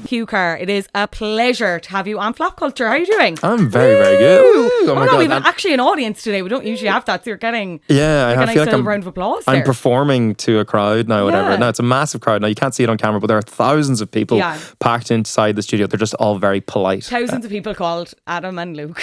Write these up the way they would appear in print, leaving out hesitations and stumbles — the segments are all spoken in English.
Hugh Carr, it is a pleasure to have you on Flop Culture. How are you doing? I'm very, very good. Oh my God, we've actually an audience today. We don't usually have that, so you're getting I feel like a round of applause there. I'm performing to a crowd now, whatever. Yeah. No, it's a massive crowd. Now, you can't see it on camera, but there are thousands of people packed inside the studio. They're just all very polite. Thousands of people called Adam and Luke.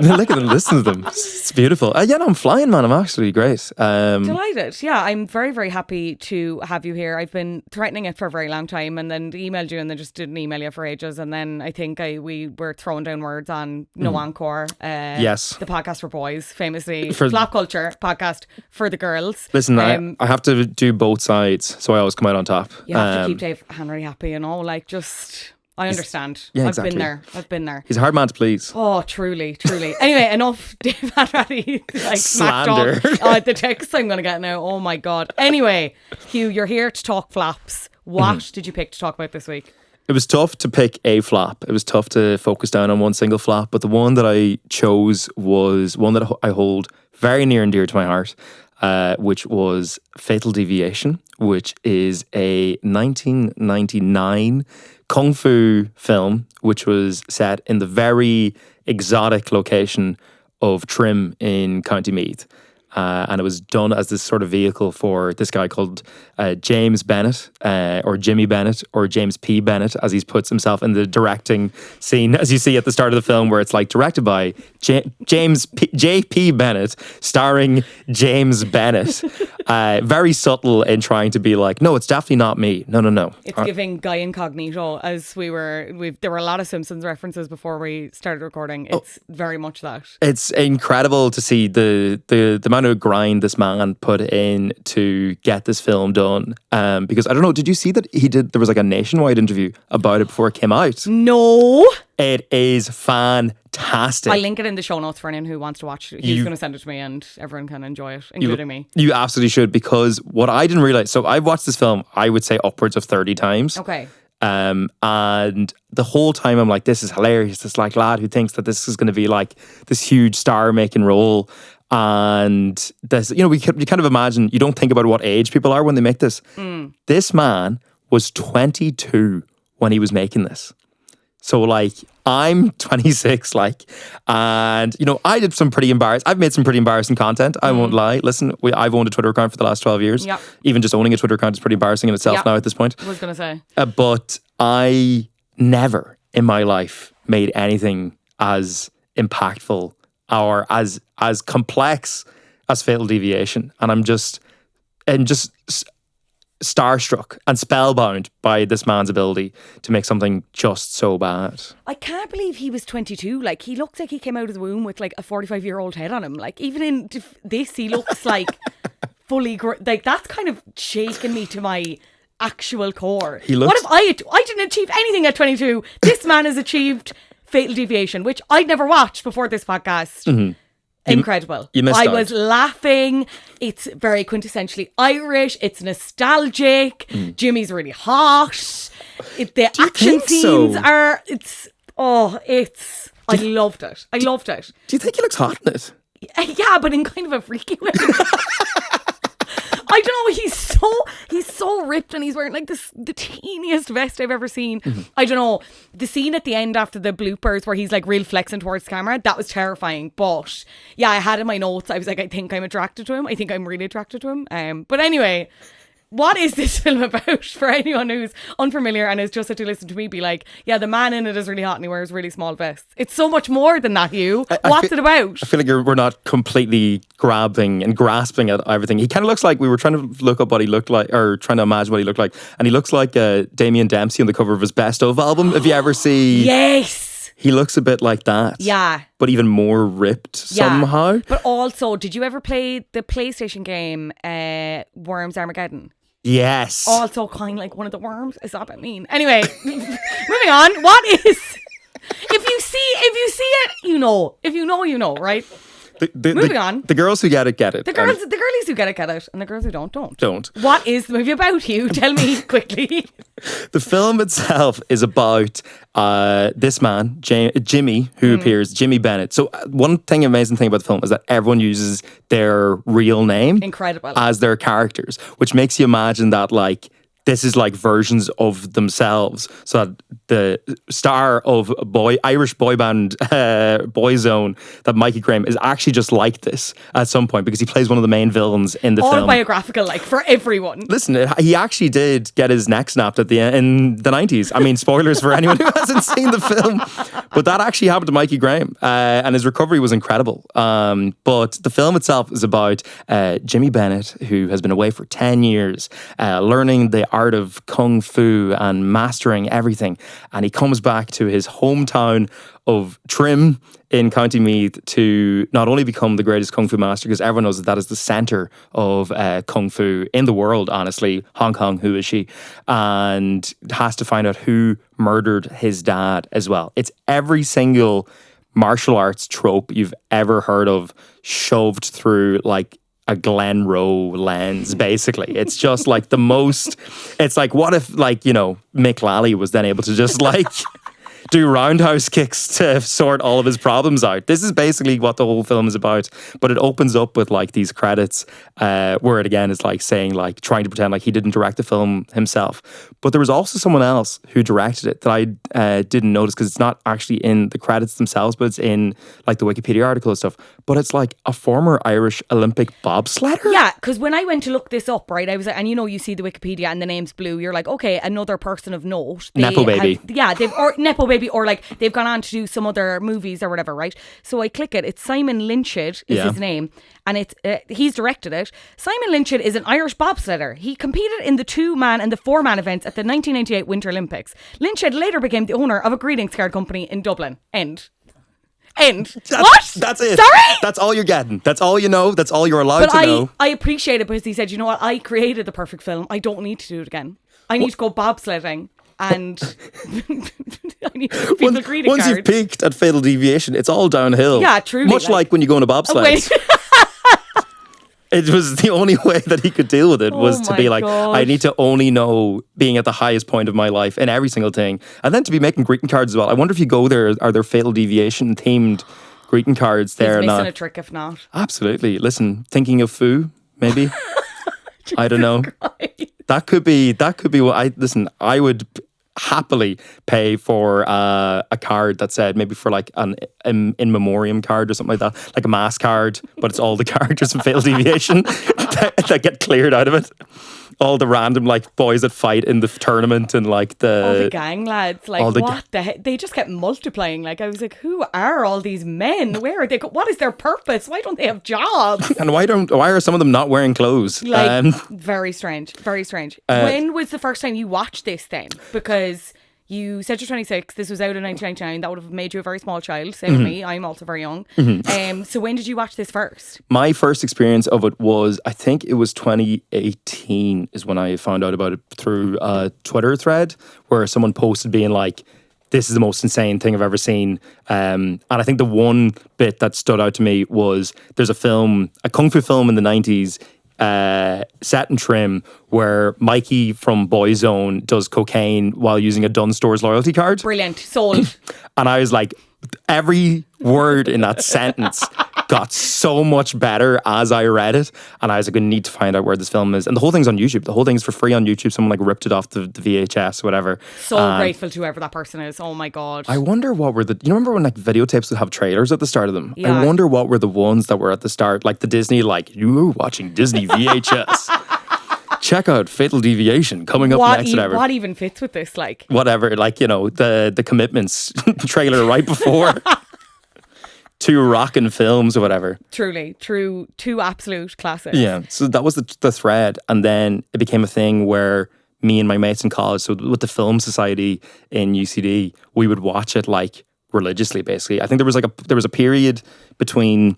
Look at them, listen to them. It's beautiful. I'm flying, man. I'm actually great. Delighted. Yeah, I'm very, very happy to have you here. I've been threatening it for a very long time and then emailed you and then just didn't email you for ages. And then I think we were throwing down words on No Encore. Yes. The podcast for boys, famously. Flop Culture podcast for the girls. Listen, I have to do both sides, so I always come out on top. You have to keep Dave Henry happy, I understand. Yeah, exactly. I've been there. He's a hard man to please. Oh, truly. Anyway, enough Dave Henry slander. The text I'm going to get now. Oh my God. Anyway, Hugh, you're here to talk flops. What did you pick to talk about this week? It was tough to pick a flop. It was tough to focus down on one single flop, but the one that I chose was one that I hold very near and dear to my heart, which was Fatal Deviation, which is a 1999 kung fu film, which was set in the very exotic location of Trim in County Meath. And it was done as this sort of vehicle for this guy called James Bennett, or Jimmy Bennett, or James P. Bennett, as he puts himself in the directing scene, as you see at the start of the film, where it's like directed by J.P. Bennett, starring James Bennett. Very subtle in trying to be like, no, it's definitely not me. No. It's giving Guy Incognito, as there were a lot of Simpsons references before we started recording. It's very much that. It's incredible to see the amount of grind this man put in to get this film done. Because I don't know, did you see that there was like a nationwide interview about it before it came out? No. It is fantastic. I'll link it in the show notes for anyone who wants to watch it. He's going to send it to me and everyone can enjoy it, including me. You absolutely should, because what I didn't realize, so I've watched this film, I would say upwards of 30 times. Okay. And the whole time I'm like, this is hilarious. This like lad who thinks that this is going to be like this huge star making role. And this, you kind of imagine, you don't think about what age people are when they make this. This man was 22 when he was making this. So like, I'm 26, and I did some pretty I've made some pretty embarrassing content. I won't lie. Listen, I've owned a Twitter account for the last 12 years. Yep. Even just owning a Twitter account is pretty embarrassing in itself now at this point. I was going to say. But I never in my life made anything as impactful or as complex as Fatal Deviation. And I'm just starstruck and spellbound by this man's ability to make something just so bad. I can't believe he was 22. Like, he looks like he came out of the womb with like a 45-year-old head on him. Like, even in this, he looks like fully like, that's kind of shaken me to my actual core. What if I didn't achieve anything at 22? This man has achieved Fatal Deviation, which I'd never watched before this podcast. Incredible. You missed I out. was laughing. It's very quintessentially Irish. It's nostalgic. Jimmy's really hot. The action scenes are. I loved it. Do you think he looks hot in it? Yeah, but in kind of a freaky way. I don't know, he's so ripped and he's wearing like the teeniest vest I've ever seen. I don't know, the scene at the end after the bloopers where he's like real flexing towards the camera, that was terrifying. But yeah, I had in my notes, I was like, I think I'm attracted to him. I think I'm really attracted to him. But anyway, what is this film about for anyone who's unfamiliar and is just had to listen to me be like, yeah, the man in it is really hot and he wears really small vests? It's so much more than that, Hugh. What's it about? I feel like we're not completely grabbing and grasping at everything. He kind of looks like, we were trying to look up what he looked like, or trying to imagine what he looked like, and he looks like Damien Dempsey on the cover of his Best Of album. If you ever see... Yes! He looks a bit like that. Yeah. But even more ripped somehow. But also, did you ever play the PlayStation game Worms Armageddon? Yes. Also kind of like one of the worms. Is that what I mean? Anyway, moving on. What is... If you see it, you know. If you know, you know, right? Moving on. The girls who get it, get it. The girlies who get it. And the girls who don't. Don't. What is the movie about, Hugh? Tell me quickly. The film itself is about this man, Jimmy, who appears, Jimmy Bennett. So one amazing thing about the film is that everyone uses their real name Incredible. as their characters, which makes you imagine that like this is like versions of themselves. So that the star of Irish boy band Boyzone, that Mikey Graham, is actually just like this at some point because he plays one of the main villains in the film. Autobiographical, like, for everyone. Listen, he actually did get his neck snapped at the end in the 90s. I mean, spoilers for anyone who hasn't seen the film, but that actually happened to Mikey Graham, and his recovery was incredible. But the film itself is about Jimmy Bennett, who has been away for 10 years, learning the art of kung fu and mastering everything. And he comes back to his hometown of Trim in County Meath to not only become the greatest kung fu master, because everyone knows that that is the center of kung fu in the world, honestly. Hong Kong, who is she? And has to find out who murdered his dad as well. It's every single martial arts trope you've ever heard of shoved through like a Glen Rowe lens, basically. It's just like the most, it's like, what if, like, you know, Mick Lally was then able to just like do roundhouse kicks to sort all of his problems out. This is basically what the whole film is about. But it opens up with like these credits where it again is like saying, like, trying to pretend like he didn't direct the film himself. But there was also someone else who directed it that I didn't notice because it's not actually in the credits themselves, but it's in like the Wikipedia article and stuff. But it's like a former Irish Olympic bobsledder. Yeah, because when I went to look this up, right, I was like, and you know, you see the Wikipedia and the name's blue, you're like, okay, another person of note. Nepo baby. Or Nepo baby, or like they've gone on to do some other movies or whatever, right? So I click it. It's Simon Lynchard is his name, and it's he's directed it. Simon Lynchard is an Irish bobsledder. He competed in the 2-man and the 4-man events at the 1998 Winter Olympics. Lynchard later became the owner of a greetings card company in Dublin. End. What? That's it. Sorry? That's all you're getting. That's all you know. That's all you're allowed to know. I appreciate it because he said, you know what? I created the perfect film. I don't need to do it again. I need to go bobsledding. And I need to give people greeting once cards. you've peaked at Fatal Deviation, it's all downhill. Yeah, truly. Much like when you go on a bobsled. It was the only way that he could deal with it was to be like, I need to only know being at the highest point of my life in every single thing. And then to be making greeting cards as well. I wonder if you go there, are there Fatal Deviation themed greeting cards there? He's missing a trick if not. Absolutely. Listen, thinking of Foo, maybe. I don't know. That could be what I would happily pay for a card that said, maybe for like an in memoriam card or something like that, like a mass card, but it's all the characters from Fatal Deviation that get cleared out of it. All the random like boys that fight in the tournament and like all the gang lads, like what the heck? They just kept multiplying. Like I was like, who are all these men? Where are they? What is their purpose? Why don't they have jobs? And why are some of them not wearing clothes? Like very strange, very strange. When was the first time you watched this then? Because you said you're 26. This was out in 1999. That would have made you a very small child. Same with me. I'm also very young. So when did you watch this first? My first experience of it was, I think it was 2018 is when I found out about it through a Twitter thread where someone posted being like, this is the most insane thing I've ever seen. And I think the one bit that stood out to me was there's a kung fu film in the 90s set in Trim where Mikey from Boyzone does cocaine while using a Dunnes Stores loyalty card. Brilliant. Sold. And I was like, every word in that sentence got so much better as I read it. And I was like, I need to find out where this film is. And the whole thing's on YouTube. The whole thing's for free on YouTube. Someone like ripped it off the VHS, whatever. So grateful to whoever that person is. Oh my God. I wonder what were you remember when like videotapes would have trailers at the start of them? Yeah. I wonder what were the ones that were at the start, like the Disney, like you were watching Disney VHS. Check out Fatal Deviation coming up next. What even fits with this? Like whatever, like, you know, the Commitments trailer right before. 2 rockin' films or whatever. Truly, two absolute classics. Yeah, so that was the thread, and then it became a thing where me and my mates in college, so with the Film Society in UCD, we would watch it like religiously. Basically, I think there was a period between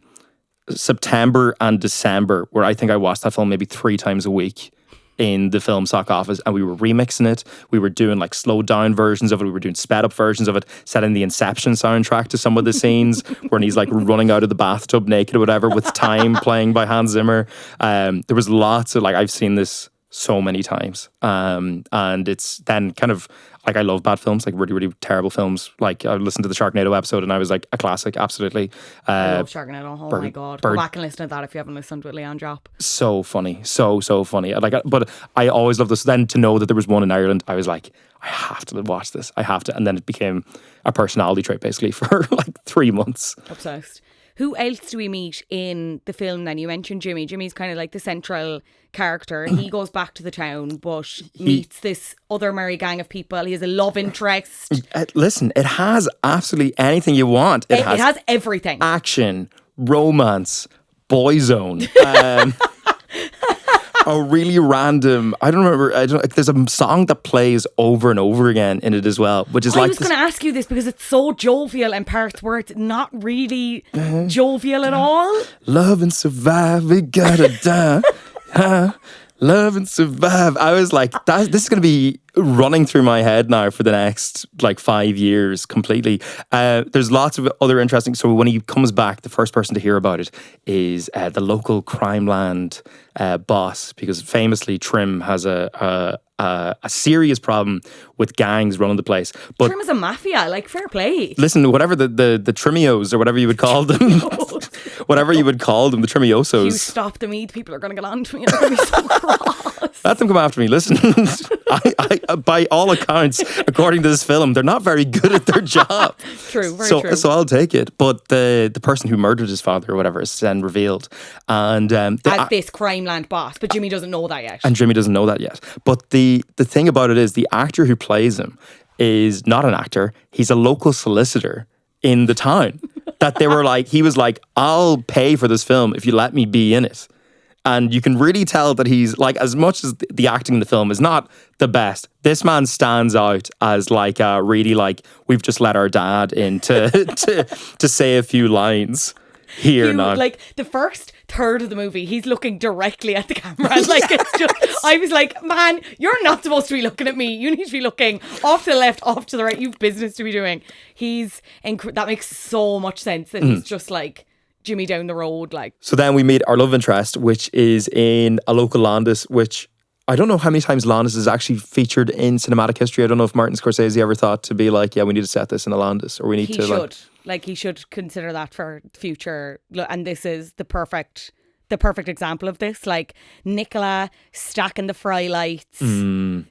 September and December where I think I watched that film maybe 3 times a week in the film sock office, and we were remixing it. We were doing like slowed down versions of it. We were doing sped up versions of it, setting the Inception soundtrack to some of the scenes where he's like running out of the bathtub naked or whatever with Time playing by Hans Zimmer. There was lots of like, I've seen this so many times. And it's then kind of like, I love bad films, like really, really terrible films. Like I listened to the Sharknado episode and I was like, a classic, absolutely. I love Sharknado. Oh my God. Go back and listen to that if you haven't listened to it, Leanne Drop. So funny. So funny. Like, but I always love this. Then to know that there was one in Ireland, I was like, I have to watch this. I have to. And then it became a personality trait basically for like 3 months. Obsessed. Who else do we meet in the film then? You mentioned Jimmy. Jimmy's kind of like the central character. He goes back to the town but meets this other merry gang of people. He has a love interest. Listen, it has absolutely anything you want. It has everything. Action, romance, boyzone. A really random, I don't remember, there's a song that plays over and over again in it as well, which is I like was going to ask you this because it's so jovial in parts where it's not really jovial at all. Love and survive, we gotta die. Love and survive. I was like, this is going to be running through my head now for the next like 5 years completely. There's lots of other interesting. So when he comes back, the first person to hear about it is the local crime land boss, because famously Trim has a serious problem with gangs running the place. But Trim is a mafia, like fair play. listen, whatever the Trimios or whatever you would call them, whatever you would call them, the Trimiosos. You stop the meat, people are going to get on to me and they're going to be so cross. Let them come after me. Listen, I, by all accounts, according to this film, they're not very good at their job. True, very true. So I'll take it. But the person who murdered his father or whatever is then revealed. And as this crime land boss, but Jimmy doesn't know that yet. And Jimmy doesn't know that yet. But the thing about it is the actor who plays him is not an actor. He's a local solicitor in the town. That they were like, he was like, I'll pay for this film if you let me be in it. And you can really tell that he's like, as much as the acting in the film is not the best, this man stands out as like really like, we've just let our dad in to say a few lines here now. Like the first third of the movie, he's looking directly at the camera. Like it's just, I was like, man, you're not supposed to be looking at me. You need to be looking off to the left, off to the right. You've business to be doing. That makes so much sense that he's just like Jimmy down the road. Like, so then we meet our love interest, which is in a local Landis, which I don't know how many times Landis is actually featured in cinematic history. I don't know if Martin Scorsese ever thought to be like, yeah, we need to set this in a Landis, or we need he to should. Like he should consider that for future. And this is the perfect example of this. Like Nicola stacking the fry lights,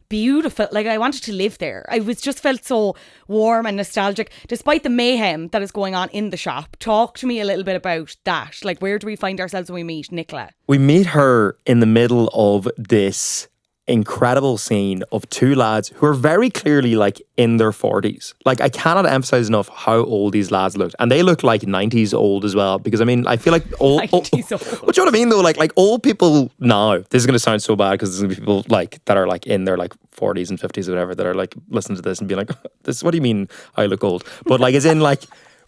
beautiful. Like I wanted to live there. I was just felt so warm and nostalgic, despite the mayhem that is going on in the shop. Talk to me a little bit about that. Like, where do we find ourselves when we meet Nicola? We meet her in the middle of this incredible scene of two lads who are very clearly like in their 40s. Like, I cannot emphasize enough how old these lads looked, and they look like 90s old as well, because I mean, I feel like old 90s old. What do you know what I mean though? Like old people now, this is going to sound so bad because there's going to be people like that are like in their like 40s and 50s or whatever that are like listening to this and being like, this, what do you mean I look old? But like, as in like,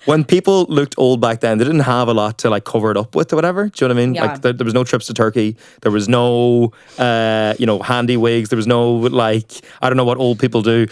when people looked old back then, they didn't have a lot to like cover it up with or whatever. Do you know what I mean? Yeah. Like there was no trips to Turkey. There was no, handy wigs. There was no like, I don't know what old people do.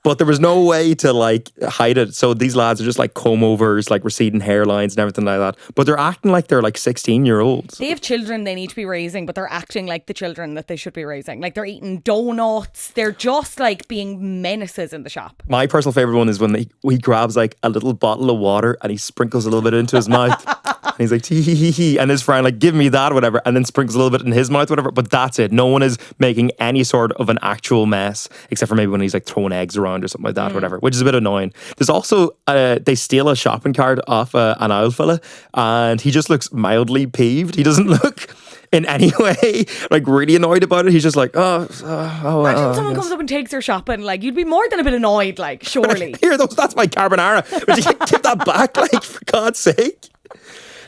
But there was no way to like hide it. So these lads are just like comb overs, like receding hairlines and everything like that. But they're acting like they're like 16-year-olds. They have children they need to be raising, but they're acting like the children that they should be raising. Like they're eating donuts. They're just like being menaces in the shop. My personal favourite one is when he grabs like a little bottle of water and he sprinkles a little bit into his mouth. And he's like, tee hee hee hee. And his friend like, give me that, whatever. And then sprinkles a little bit in his mouth, whatever. But that's it. No one is making any sort of an actual mess, except for maybe when he's like throwing eggs around or something like that, whatever, which is a bit annoying. There's also, they steal a shopping cart off an aisle fella, and he just looks mildly peeved. He doesn't look in any way like really annoyed about it. He's just like, Imagine someone comes up and takes your shopping, like you'd be more than a bit annoyed, like surely. Here, that's my carbonara. Would you give that back, like, for God's sake?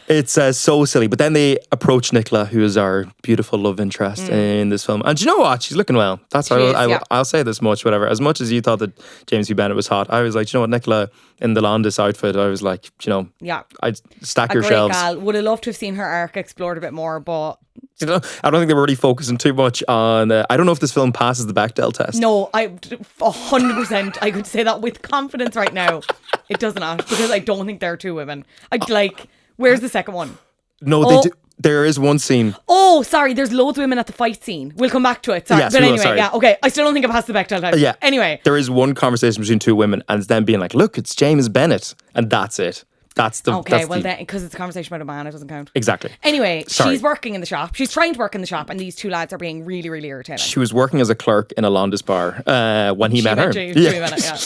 It's so silly. But then they approach Nicola, who is our beautiful love interest in this film. And do you know what? She's looking well. That's how I'll say this much, whatever. As much as you thought that James B. Bennett was hot, I was like, you know what, Nicola in the Landis outfit, I was like, I'd stack your shelves. Gal. Would have loved to have seen her arc explored a bit more, but I don't think they were really focusing too much on. I don't know if this film passes the Bechdel test. No, 100%. I could say that with confidence right now. It does not, because I don't think there are two women. I'd like. Where's the second one? No, they do. there is one scene. Oh, sorry. There's loads of women at the fight scene. We'll come back to it. Sorry. Yes, but we will, anyway, sorry. yeah. Okay. I still don't think it passed the Bechdel test. Yeah. Anyway. There is one conversation between two women, and it's them being like, look, it's James Bennett. And that's it. That's the... Okay, well then, because it's a conversation about a man, it doesn't count. Exactly. Anyway, Sorry. she's working in the shop. She's trying to work in the shop, and these two lads are being really, really irritating. She was working as a clerk in a Londis bar when he met her. Yeah.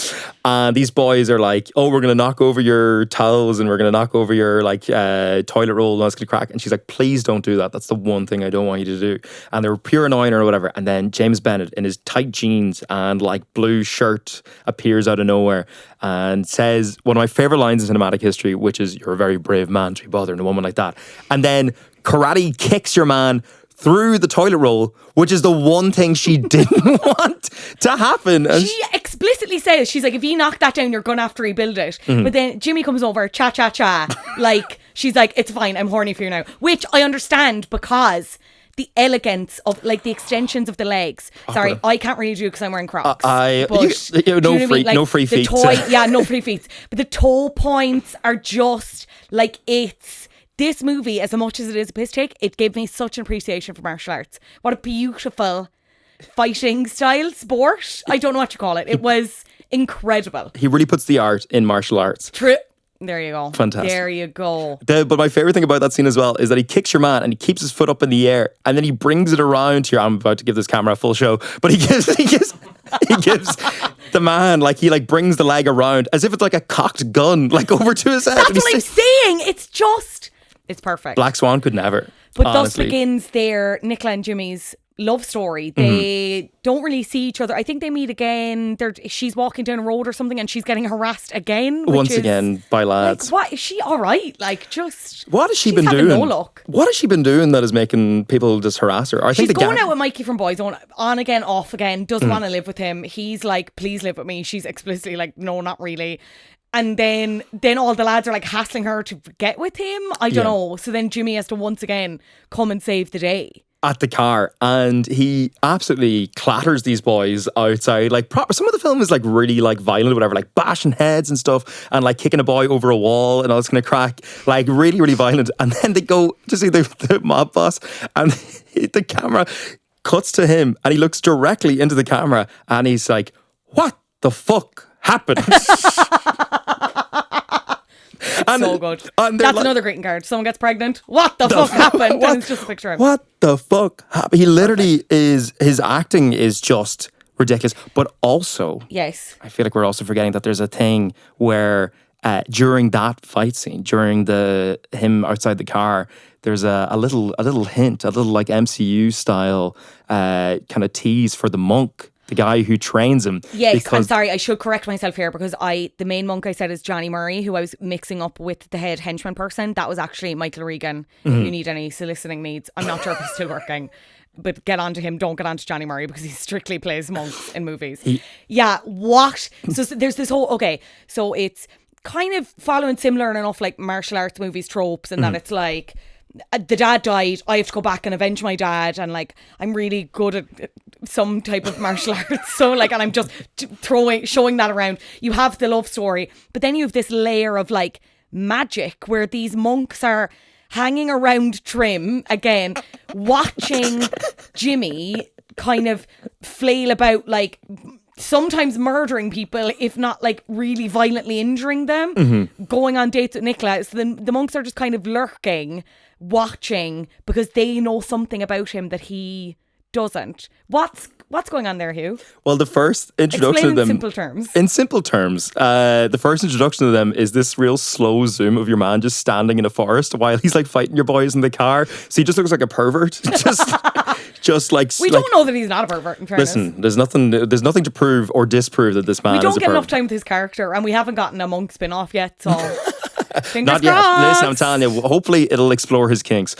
And these boys are like, oh, we're going to knock over your towels and we're going to knock over your like toilet roll and all this kind of crack. And she's like, please don't do that. That's the one thing I don't want you to do. And they were pure annoying her or whatever. And then James Bennett in his tight jeans and like blue shirt appears out of nowhere and says one of my favourite lines in cinematic history, which is, you're a very brave man to be bothering a woman like that. And then karate kicks your man through the toilet roll, which is the one thing she didn't want to happen. And she explicitly says, she's like, if you knock that down, you're going to have to rebuild it. But then Jimmy comes over, cha. Like, she's like, it's fine, I'm horny for you now. Which I understand because the elegance of, like, the extensions of the legs. Sorry, I can't really do it because I'm wearing Crocs. No free feet. No free feet. But the toe points are just, like, this movie, as much as it is a piss take, it gave me such an appreciation for martial arts. What a beautiful fighting style sport. I don't know what you call it. It was incredible. He really puts the art in martial arts. True. There you go. Fantastic. There you go. But my favourite thing about that scene as well is that he kicks your man and he keeps his foot up in the air and then he brings it around to I'm about to give this camera a full show, but he gives the man, like, he like brings the leg around as if it's like a cocked gun, like over to his head. That's what I'm saying. It's perfect. Black Swan could never. But honestly. thus begins their Nicola and Jimmy's love story. They don't really see each other. I think they meet again. She's walking down a road or something and she's getting harassed again. Once again by lads. Like, what is she all right? Like, just what has she been doing? No luck. What has she been doing that is making people just harass her? She's going out with Mikey from Boyzone, on again, off again, doesn't want to live with him. He's like, please live with me. She's explicitly like, no, not really. And then all the lads are like hassling her to get with him. I don't know. So then Jimmy has to once again come and save the day. At the car, and he absolutely clatters these boys outside. Like, some of the film is like really like violent, or whatever, like bashing heads and stuff, and like kicking a boy over a wall and all this kind of crack, like really, really violent. And then they go to see the mob boss, and the camera cuts to him, and he looks directly into the camera, and he's like, "What the fuck happened?" So good. That's like, another greeting card. Someone gets pregnant. What the fuck happened? And it's just a picture of him. What the fuck happened? He literally his acting is just ridiculous. But also, yes, I feel like we're also forgetting that there's a thing where during that fight scene, during him outside the car, there's a little hint, a little like MCU style kind of tease for the monk, the guy who trains him. Yes, I'm sorry, I should correct myself here because the main monk I said is Johnny Murray, who I was mixing up with the head henchman person. That was actually Michael Regan. If you need any soliciting needs, I'm not sure if he's still working, but get on to him. Don't get on to Johnny Murray because he strictly plays monks in movies. What? So there's this whole, okay, so it's kind of following similar enough like martial arts movies tropes, and that it's like, the dad died, I have to go back and avenge my dad, and like I'm really good at some type of martial arts, so like, and I'm just showing that around. You have the love story, but then you have this layer of like magic where these monks are hanging around Trim again, watching Jimmy kind of flail about, like sometimes murdering people, if not like really violently injuring them, going on dates with Nicola. So then the monks are just kind of lurking, watching, because they know something about him that he doesn't. What's going on there, Hugh? Well, the first introduction Explain of them... in simple terms, the first introduction to them is this real slow zoom of your man just standing in a forest while he's like fighting your boys in the car. So he just looks like a pervert. just like... We don't know that he's not a pervert, in fairness. Listen, there's nothing to prove or disprove that this man is a pervert. We don't get enough time with his character, and we haven't gotten a monk spin-off yet, so... Not yet. Listen, I'm telling you, hopefully it'll explore his kinks.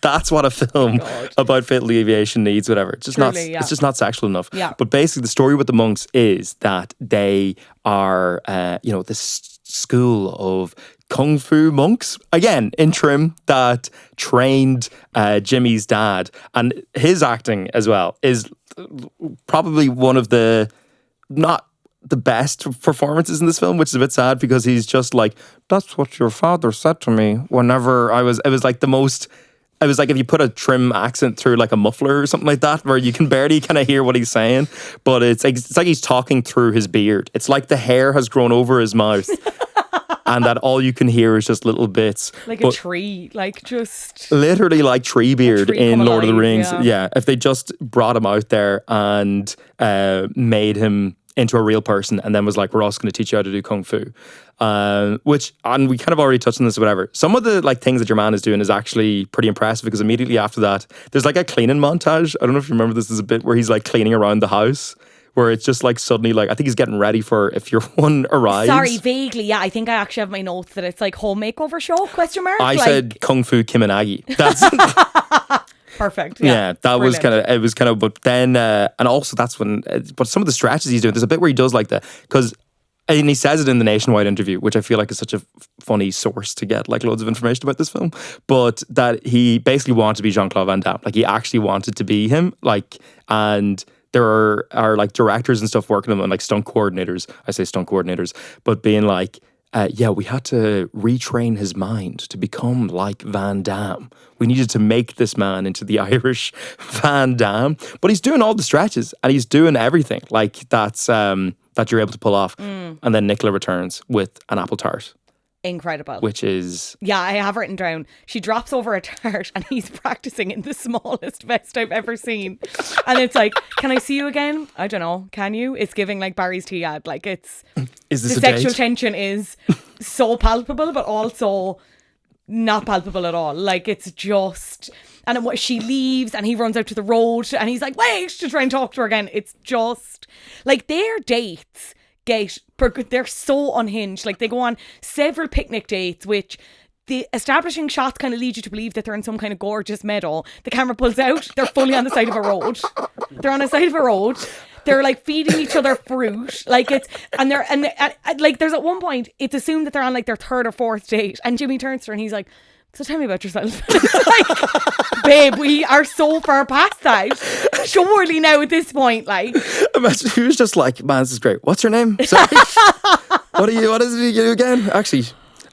That's what a film about Fatal Deviation needs, whatever. It's just not sexual enough. Yeah. But basically the story with the monks is that they are, this school of kung fu monks, again, in Trim, that trained Jimmy's dad. And his acting as well is probably one of the, not the best performances in this film, which is a bit sad because he's just like, that's what your father said to me whenever it was like the most, it was like if you put a trim accent through like a muffler or something like that, where you can barely kind of hear what he's saying, but it's like he's talking through his beard. It's like the hair has grown over his mouth. And that all you can hear is just little bits. Like a tree, like just... Literally like Treebeard in Lord of the Rings. Yeah. If they just brought him out there and made him into a real person and then was like, we're also going to teach you how to do Kung Fu. Which, and we kind of already touched on this or whatever. Some of the like things that your man is doing is actually pretty impressive because immediately after that, there's like a cleaning montage. I don't know if you remember this. There's a bit where he's like cleaning around the house. Where it's just like suddenly like I think he's getting ready for if your one arrives. Sorry, vaguely, yeah. I think I actually have my notes that it's like home makeover show, question mark? I said Kung Fu Kiminagi. That's perfect. Yeah, that was kind of, it was kind of, but then, and also that's when, but some of the stretches he's doing, there's a bit where he does like that, because, and he says it in the Nationwide interview, which I feel like is such a funny source to get like loads of information about this film, but that he basically wanted to be Jean-Claude Van Damme. Like he actually wanted to be him, like, and there are like directors and stuff working on him and like stunt coordinators. I say stunt coordinators, but being like, yeah, we had to retrain his mind to become like Van Damme. We needed to make this man into the Irish Van Damme. But he's doing all the stretches and he's doing everything like that's that you're able to pull off. And then Nicola returns with an apple tart. Incredible. Which is... Yeah, I have written down. She drops over a tart and he's practicing in the smallest vest I've ever seen. And it's like, can I see you again? I don't know. Can you? It's giving like Barry's tea ad. Like it's... Is this the sexual tension is so palpable, but also not palpable at all. Like it's just... And she leaves and he runs out to the road and he's like, wait, to try and talk to her again. It's just... Like their dates... they're so unhinged. Like they go on several picnic dates, which the establishing shots kind of lead you to believe that they're in some kind of gorgeous meadow. The camera pulls out, they're fully on the side of a road. They're on the side of a road. They're like feeding each other fruit. Like it's, and like there's at one point, it's assumed that they're on like their third or fourth date. And Jimmy turns to her and he's like, so tell me about yourself. Like, babe, we are so far past that. Surely now at this point, like. Imagine he was just like, man, this is great. What's your name? Sorry. What is it you do again? Actually,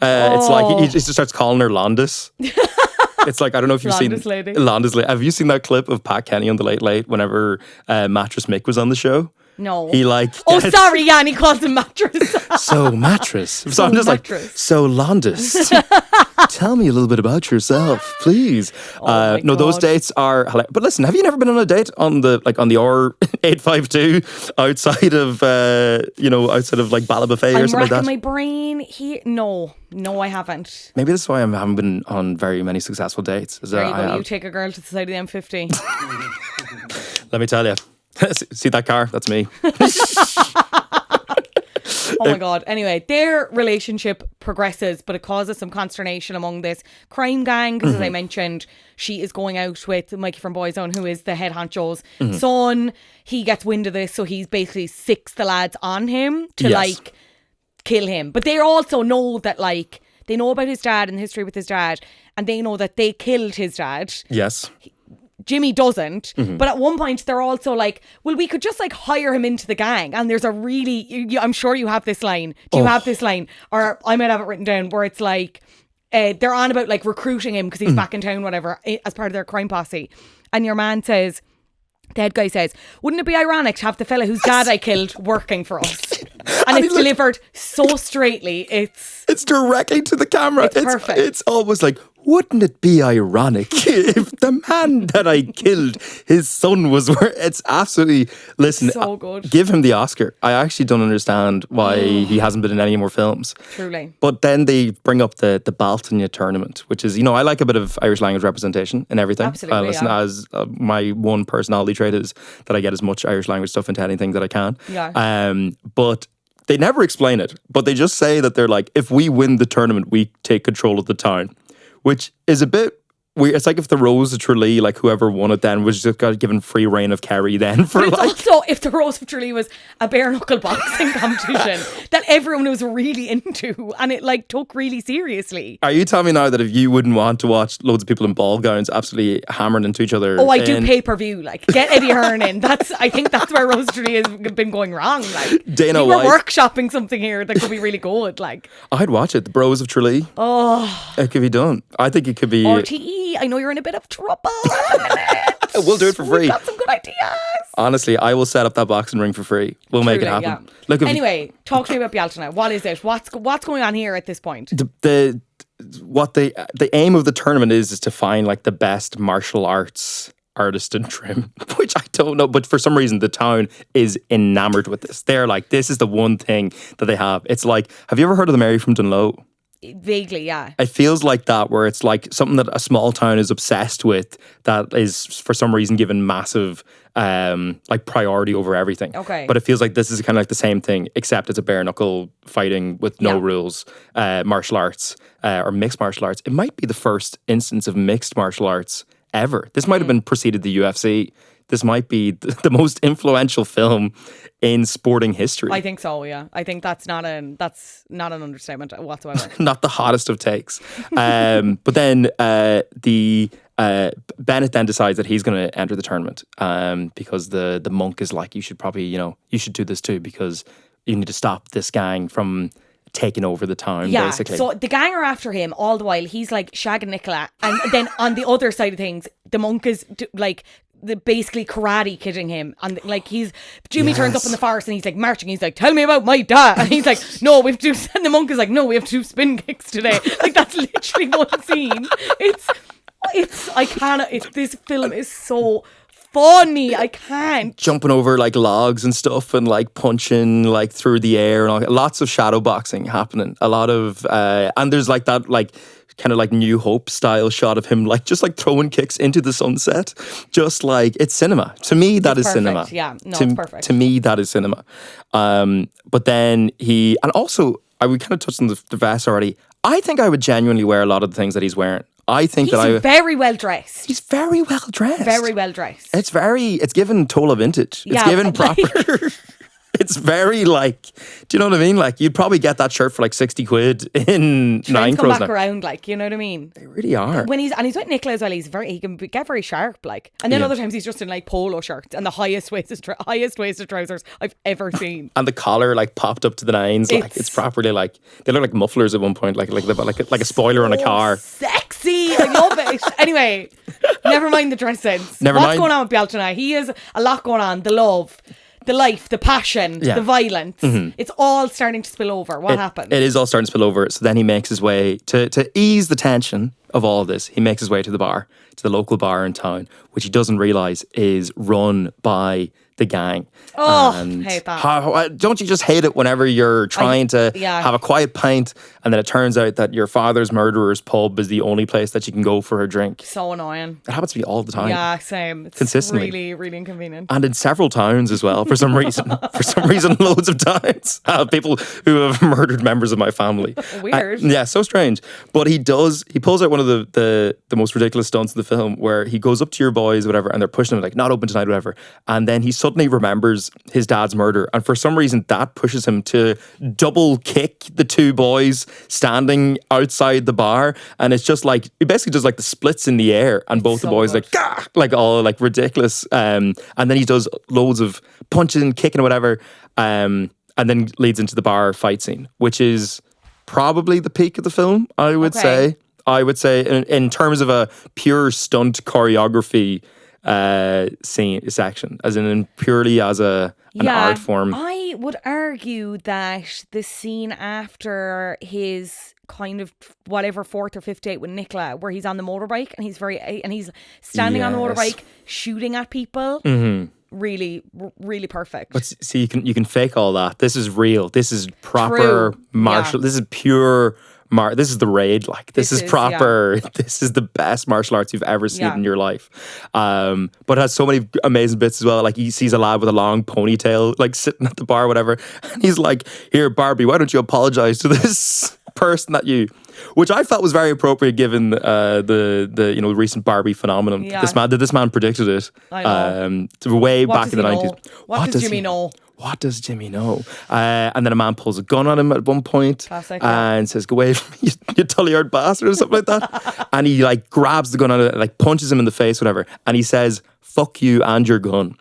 it's like he just starts calling her Landis. It's like, I don't know if you've seen Lady. Landis Lady. Have you seen that clip of Pat Kenny on the Late Late whenever Mattress Mick was on the show? No. He like... Oh, sorry, yeah, and he calls him Mattress. So Mattress. So I'm just Mattress. Like, so Landis. Tell me a little bit about yourself, please. No, those dates are hilarious. But listen, have you never been on a date on the R852 outside of outside of like Bala Buffet or something like that? I'm racking my brain here. No, I haven't. Maybe that's why I haven't been on very many successful dates. There you go. You take a girl to the side of the M50. Let me tell you. See that car? That's me. Oh my God. Anyway, their relationship progresses, but it causes some consternation among this crime gang because, as I mentioned, she is going out with Mikey from Boyzone, who is the head honcho's son. He gets wind of this, so he's basically six the lads on him to like kill him. But they also know that like they know about his dad and the history with his dad, and they know that they killed his dad. Yes. Jimmy doesn't, but at one point they're also like, well, we could just like hire him into the gang. And there's a really, I'm sure you have this line. Do you have this line? Or I might have it written down where it's like, they're on about like recruiting him because he's back in town, whatever, as part of their crime posse. And your man says, the head guy says, wouldn't it be ironic to have the fella whose dad I killed working for us? And it's delivered so straightly. It's directly to the camera. It's perfect. It's almost like, wouldn't it be ironic if the man that I killed, his son was where it's absolutely, listen, so good. Give him the Oscar. I actually don't understand why he hasn't been in any more films. Truly. But then they bring up the Baltania tournament, which is, I like a bit of Irish language representation in everything. Absolutely, as my one personality trait is that I get as much Irish language stuff into anything that I can. Yeah. But they never explain it. But they just say that they're like, if we win the tournament, we take control of the town. Which is a bit It's like if the Rose of Tralee, like whoever won it then, was just got given free reign of Kerry then for But it's like. also if the Rose of Tralee was a bare knuckle boxing competition that everyone was really into and it like took really seriously. Are you telling me now that if you wouldn't want to watch loads of people in ball gowns absolutely hammering into each other? Oh, I do pay-per-view. Like, get Eddie Hearn in. I think that's where Rose of Tralee has been going wrong. Like, Dana we were White. workshopping something here that could be really good. Like, I'd watch it. The Bros of Tralee. oh, It could be done. I think it could be. RTE. I know you're in a bit of trouble at the minute. We'll do it for free. We've got some good ideas. Honestly, I will set up that boxing ring for free. We'll make it Truly, happen. yeah. Look, if Anyway, talk to me about Bialta now. What is it? What's going on here at this point? the aim of the tournament is to find like the best martial arts artist in trim, which I don't know, but for some reason the town is enamored with this. They're like, this is the one thing that they have. It's like, have you ever heard of the Mary from Dunlow? Vaguely, yeah. It feels like that, where it's like something that a small town is obsessed with, that is for some reason given massive like priority over everything. Okay. But it feels like this is kind of like the same thing, except it's a bare knuckle fighting with no Yeah. rules, martial arts or mixed martial arts. It might be the first instance of mixed martial arts ever. This might have been preceded the UFC. This might be the most influential film in sporting history. I think so, yeah. I think that's not an understatement whatsoever. Not the hottest of takes. But then Bennett then decides that he's going to enter the tournament because the monk is like, you should probably, you should do this too, because you need to stop this gang from taking over the town, Yeah, basically. so the gang are after him all the while. He's like shagging Nicola. And then on the other side of things, the monk is like basically karate kidding him. And like Jimmy turns up in the forest and he's like marching. He's like, tell me about my dad. And he's like, no, we have to, and the monk is like, no, we have to do spin kicks today. Like that's literally one scene. This film is so funny. I can't. Jumping over like logs and stuff and like punching like through the air and all. Lots of shadow boxing happening. A lot of and there's like that like kind of like New Hope style shot of him like just like throwing kicks into the sunset. Just like, it's cinema. To me, that is perfect. cinema. Yeah, no, it's perfect. To me, that is cinema. But then and also we kind of touched on the vest already. I think I would genuinely wear a lot of the things that he's wearing. I think He's very well dressed. He's very well dressed. Very well dressed. It's given Tola vintage. It's Yeah, given like- proper. It's very like, do you know what I mean? Like you'd probably get that shirt for like 60 quid in Trends Nine come Crows back now. around, like, you know what I mean? They really are. When he's with Nicola as well, he can get very sharp, like. And then other times he's just in like polo shirts and the highest waisted trousers I've ever seen. And the collar like popped up to the nines. Like it's properly like, they look like mufflers at one point, like a spoiler on a car. Sexy, I love it. Anyway, never mind the dress sense. What's going on with Bialta now? He has a lot going on. The love, the life, the passion, the violence. It's all starting to spill over. What happened? It is all starting to spill over. So then he makes his way to ease the tension of all of this. He makes his way to the bar, to the local bar in town, which he doesn't realise is run by the gang. Oh, And hate that. don't you just hate it whenever you're trying to yeah. have a quiet pint and then it turns out that your father's murderer's pub is the only place that you can go for a drink? So annoying. It happens to me all the time. Yeah, same. It's Consistently. really, really inconvenient. And in several towns as well, for some reason. Loads of towns have people who have murdered members of my family. Weird. Yeah, so strange. But he pulls out one of the most ridiculous stunts of the film where he goes up to your boys, whatever, and they're pushing him like, not open tonight, whatever. And then he suddenly remembers his dad's murder. And for some reason, that pushes him to double kick the two boys standing outside the bar. And it's just like, he basically does like the splits in the air and both the So boys good. like, gah, like all like ridiculous. And then he does loads of punching, kicking, whatever. And then leads into the bar fight scene, which is probably the peak of the film, I would say. I would say in terms of a pure stunt choreography section, as in purely as an art form. I would argue that the scene after his kind of whatever fourth or fifth date with Nicola, where he's on the motorbike and he's standing on the Yes. motorbike shooting at people, really, really perfect. But see, you can fake all that. This is real. This is proper True. martial. Yeah. This is pure. This is the raid. Like this is proper. This is the best martial arts you've ever seen in your life. But it has so many amazing bits as well. Like he sees a lad with a long ponytail, like sitting at the bar, or whatever, and he's like, "Here, Barbie, why don't you apologize to this person that you which I felt was very appropriate given the recent Barbie phenomenon. Yeah. This man predicted it. I know. Way What back does in the he 90s. know? What does Jimmy know? What does Jimmy know? And then a man pulls a gun on him at one point. Classic, yeah. And says, "Go away from me, you tully-haired bastard," or something like that. And he like grabs the gun on it, like punches him in the face, whatever. And he says, "Fuck you and your gun."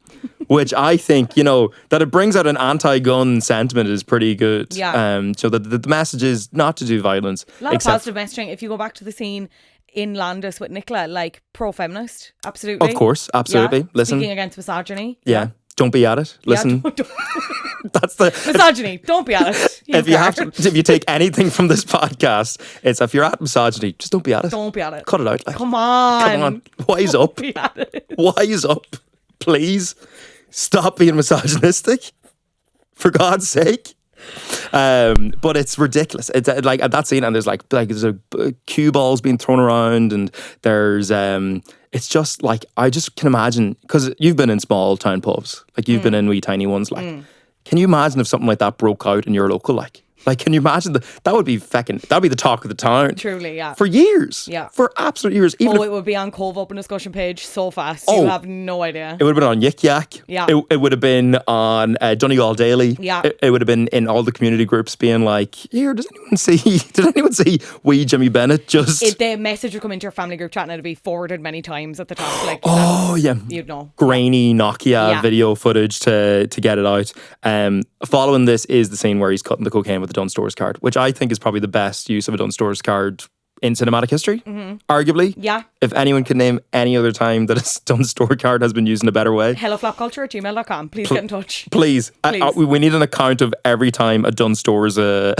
Which I think, that it brings out an anti-gun sentiment is pretty good. Yeah. So that the message is not to do violence. A lot of positive messaging. If you go back to the scene in Landis with Nicola, like pro-feminist, absolutely. Of course, absolutely. Yeah. Listen. Speaking against misogyny. Yeah. Don't be at it. Listen. Yeah, don't. That's the Misogyny. Don't be at it. if you take anything from this podcast, it's if you're at misogyny, just don't be at it. Don't be at it. Cut it out. Like, Come on. come on. Wise up. Be at it. Wise up. Please stop being misogynistic. For God's sake. But it's ridiculous. It's like at that scene, and there's there's a cue balls being thrown around, and there's it's just like I just can imagine, because you've been in small town pubs, like you've been in wee tiny ones, like can you imagine if something like that broke out in your local, like can you imagine that would be the talk of the town. Truly, yeah. For years. Yeah. For absolute years. Even it would be on Cove Open discussion page so fast. You have no idea. It would have been on Yik Yak. Yeah. It would have been on Donegal Daily. Yeah. It would have been in all the community groups being like, here, did anyone see wee Jimmy Bennett just... The message would come into your family group chat and it'd be forwarded many times at the top. Like, yeah. You'd know. Grainy Nokia video footage to get it out. Following this is the scene where he's cutting the cocaine with the Dunn Stores card, which I think is probably the best use of a Dunn Stores card in cinematic history, arguably. Yeah. If anyone can name any other time that a Dunn Store card has been used in a better way. helloflopculture@gmail.com. Please get in touch. Please. We need an account of every time a Dunn Stores a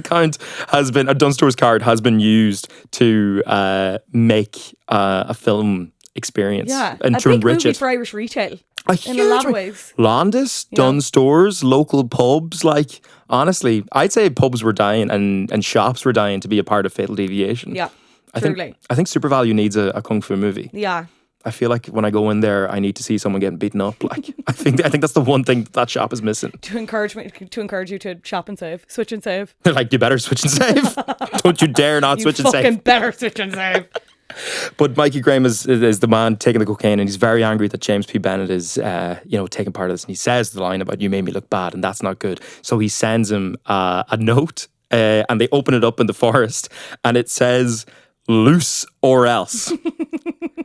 Dunn Stores card has been used to make a film experience. Yeah. And a to big enrich movie it. for Irish retail. In a lot of ways. Landis, Dunn Stores, local pubs, like honestly, I'd say pubs were dying and shops were dying to be a part of Fatal Deviation. Yeah. I think Super Value needs a kung fu movie. Yeah. I feel like when I go in there, I need to see someone getting beaten up. Like I think that's the one thing that shop is missing. To encourage you to shop and save, switch and save. They're like, you better switch and save. Don't you dare not switch and save. You fucking better switch and save. But Mikey Graham is the man taking the cocaine, and he's very angry that James P. Bennett is, taking part of this. And he says the line about, "You made me look bad," and that's not good. So he sends him a note, and they open it up in the forest, and it says, "Loose or else,"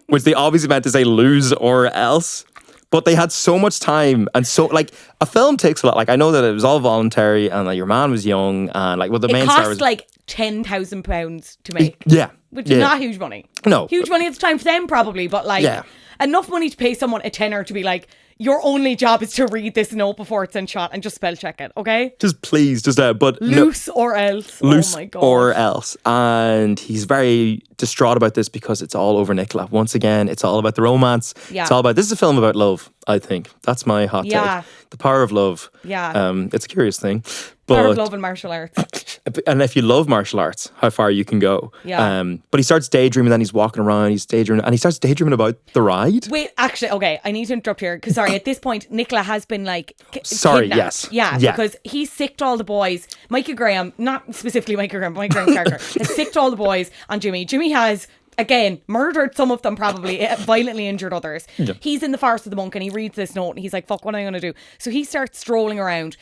which they obviously meant to say "lose or else." But they had so much time, and so like a film takes a lot. Like I know that it was all voluntary, and like your man was young, and like the main star was cost like £10,000 to make. Yeah, which is not huge money. No, huge money at the time for them probably, but like enough money to pay someone a tenner to be like, your only job is to read this note before it's in shot and just spell check it, okay? Just please, but loose or else. Loose oh my God. or else. And he's very distraught about this because it's all over Nicola. Once again, it's all about the romance. Yeah. It's all about, this is a film about love, I think. That's my hot take. The power of love. Yeah. It's a curious thing. Power of love and martial arts. And if you love martial arts, how far you can go. Yeah. But he starts daydreaming, then he's walking around, he's daydreaming, and he starts daydreaming about the ride. Wait, actually, okay, I need to interrupt here, because sorry, at this point, Nicola has been like Sorry, kidnapped. yes. Yeah, because he sicked all the boys. Mikey Graham, not specifically Mikey Graham, Mikey Graham's character, has sicked all the boys on Jimmy. Jimmy has, again, murdered some of them probably, violently injured others. Yeah. He's in the forest with the monk and he reads this note and he's like, fuck, what am I going to do? So he starts strolling around.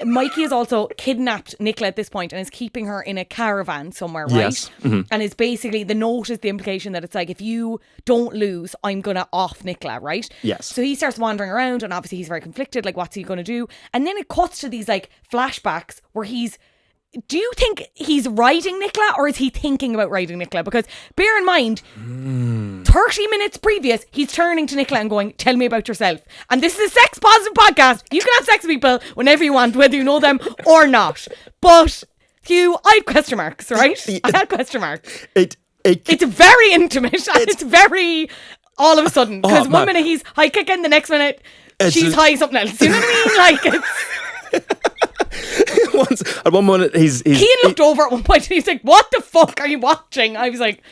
Mikey has also kidnapped Nicola at this point and is keeping her in a caravan somewhere, right? Yes. Mm-hmm. And it's basically, the note is the implication that it's like, if you don't lose, I'm going to off Nicola, right? Yes. So he starts wandering around and obviously he's very conflicted, like what's he going to do? And then it cuts to these like flashbacks where do you think he's riding Nicola or is he thinking about riding Nicola? Because bear in mind, 30 minutes previous, he's turning to Nicola and going, tell me about yourself. And this is a sex positive podcast. You can have sex with people whenever you want, whether you know them or not. But Hugh, I had question marks, right? I had question marks. It's very intimate. It's very all of a sudden. Because one minute he's high kicking, the next minute she's high something else. You know what I mean? Like it's... At one moment, he's Keane looked over at one point and he's like, "What the fuck are you watching?" I was like,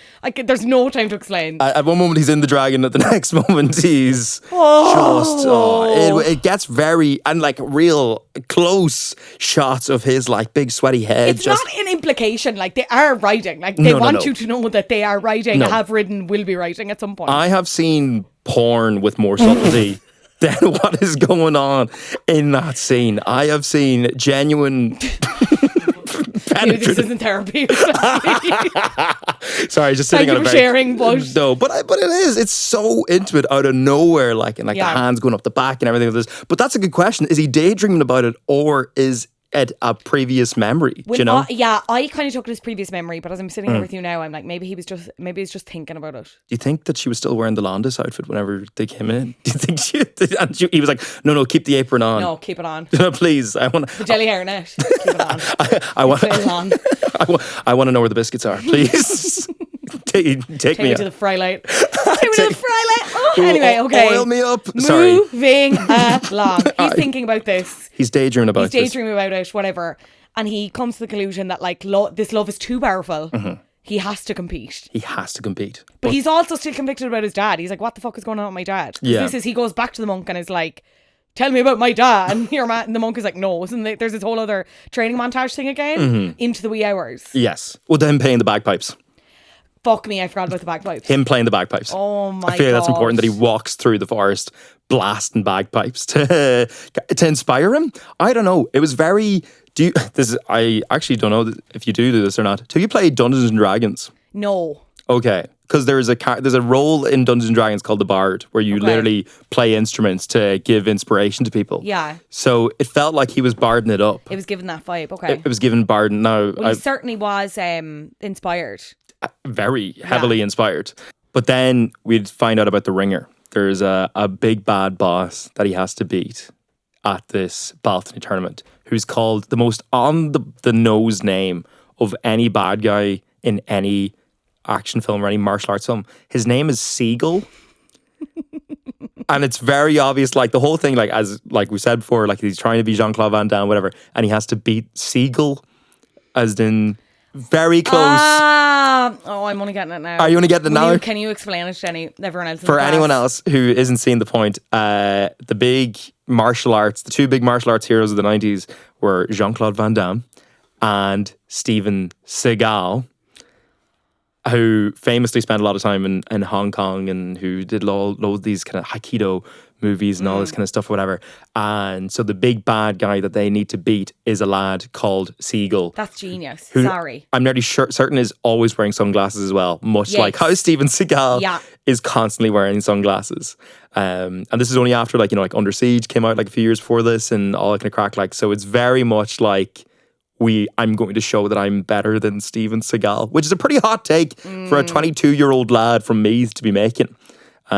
"There's no time to explain." At one moment, he's in the dragon. At the next moment, he's it gets very and like real close shots of his like big sweaty head. It's not an implication. Like they are riding. Like they want you to know that they are riding, have ridden, will be riding at some point. I have seen porn with more subtlety than what is going on in that scene. I have seen genuine. Maybe this isn't therapy. Sorry, just sitting Thank on you a for very sharing, but it is. It's so intimate out of nowhere, like and like the hands going up the back and everything like this. But that's a good question. Is he daydreaming about it, or is it a previous memory? Do you know? I kind of took it as previous memory, but as I'm sitting here with you now, I'm like, maybe he's just thinking about it. Do you think that she was still wearing the Landis outfit whenever they came in? Do you think he was like, no, keep the apron on. No, keep it on. Please, I want the jelly hairnet. Keep it on. I want I want to know where the biscuits are, please. Take me to the fry light. Take me to the fry light. Oh, anyway, okay. Oil me up. Sorry. Moving along. He's thinking about this. He's daydreaming about it, whatever. And he comes to the conclusion that like this love is too powerful. Mm-hmm. He has to compete. But he's also still conflicted about his dad. He's like, what the fuck is going on with my dad? Yeah. He goes back to the monk and is like, tell me about my dad. And and the monk is like, no. And there's this whole other training montage thing again into the wee hours. Yes. Well, them playing the bagpipes. Fuck me, I forgot about the bagpipes. Him playing the bagpipes. Oh my God. I feel that's important that he walks through the forest blasting bagpipes to inspire him. I don't know. It was very... I actually don't know if you do this or not. Have you played Dungeons and Dragons? No. Okay. Because there's a role in Dungeons and Dragons called the Bard where you literally play instruments to give inspiration to people. Yeah. So it felt like he was barding it up. It was given that vibe, okay. It was given barding. No, he certainly was inspired. Very heavily inspired. But then we'd find out about the ringer. There's a big bad boss that he has to beat at this balcony tournament who's called the most on the nose name of any bad guy in any action film or any martial arts film. His name is Seagull. And it's very obvious, like the whole thing, like as like we said before, like he's trying to be Jean-Claude Van Damme, whatever, and he has to beat Seagull, as in very close. I'm only getting it now. Are you only getting it now? Can you explain it to everyone else? For anyone else who isn't seeing the point, the two big martial arts heroes of the 90s were Jean-Claude Van Damme and Steven Seagal, who famously spent a lot of time in Hong Kong and who did loads of these kind of Aikido movies and all this kind of stuff, whatever. And so the big bad guy that they need to beat is a lad called Seagull. That's genius. Who, sorry. I'm nearly certain is always wearing sunglasses as well, much like how Steven Seagal is constantly wearing sunglasses. And this is only after like Under Siege came out like a few years before this and all that kind of crack. Like, so it's very much like I'm going to show that I'm better than Steven Seagal, which is a pretty hot take for a 22-year-old lad from Meath to be making. We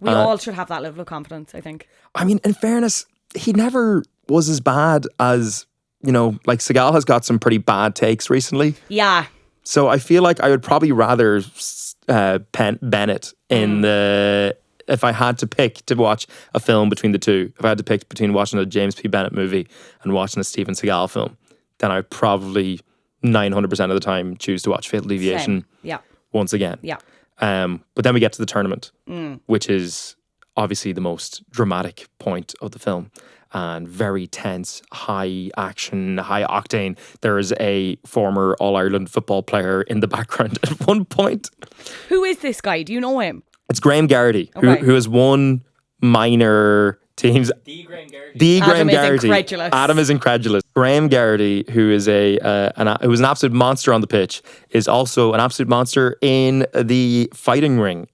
all should have that level of confidence, I think. I mean, in fairness, he never was as bad as, like Seagal has got some pretty bad takes recently. Yeah. So I feel like I would probably rather Bennett in the... If I had to pick to watch a film between the two, if I had to pick between watching a James P. Bennett movie and watching a Steven Seagal film, then I'd probably 900% of the time choose to watch Fatal Deviation once again. Yeah. But then we get to the tournament, which is obviously the most dramatic point of the film and very tense, high action, high octane. There is a former All-Ireland football player in the background at one point. Who is this guy? Do you know him? It's Graham Garrity, who has won minor teams. The Graham Garrity. Adam is incredulous. Graham Garrity, who is who was an absolute monster on the pitch, is also an absolute monster in the fighting ring,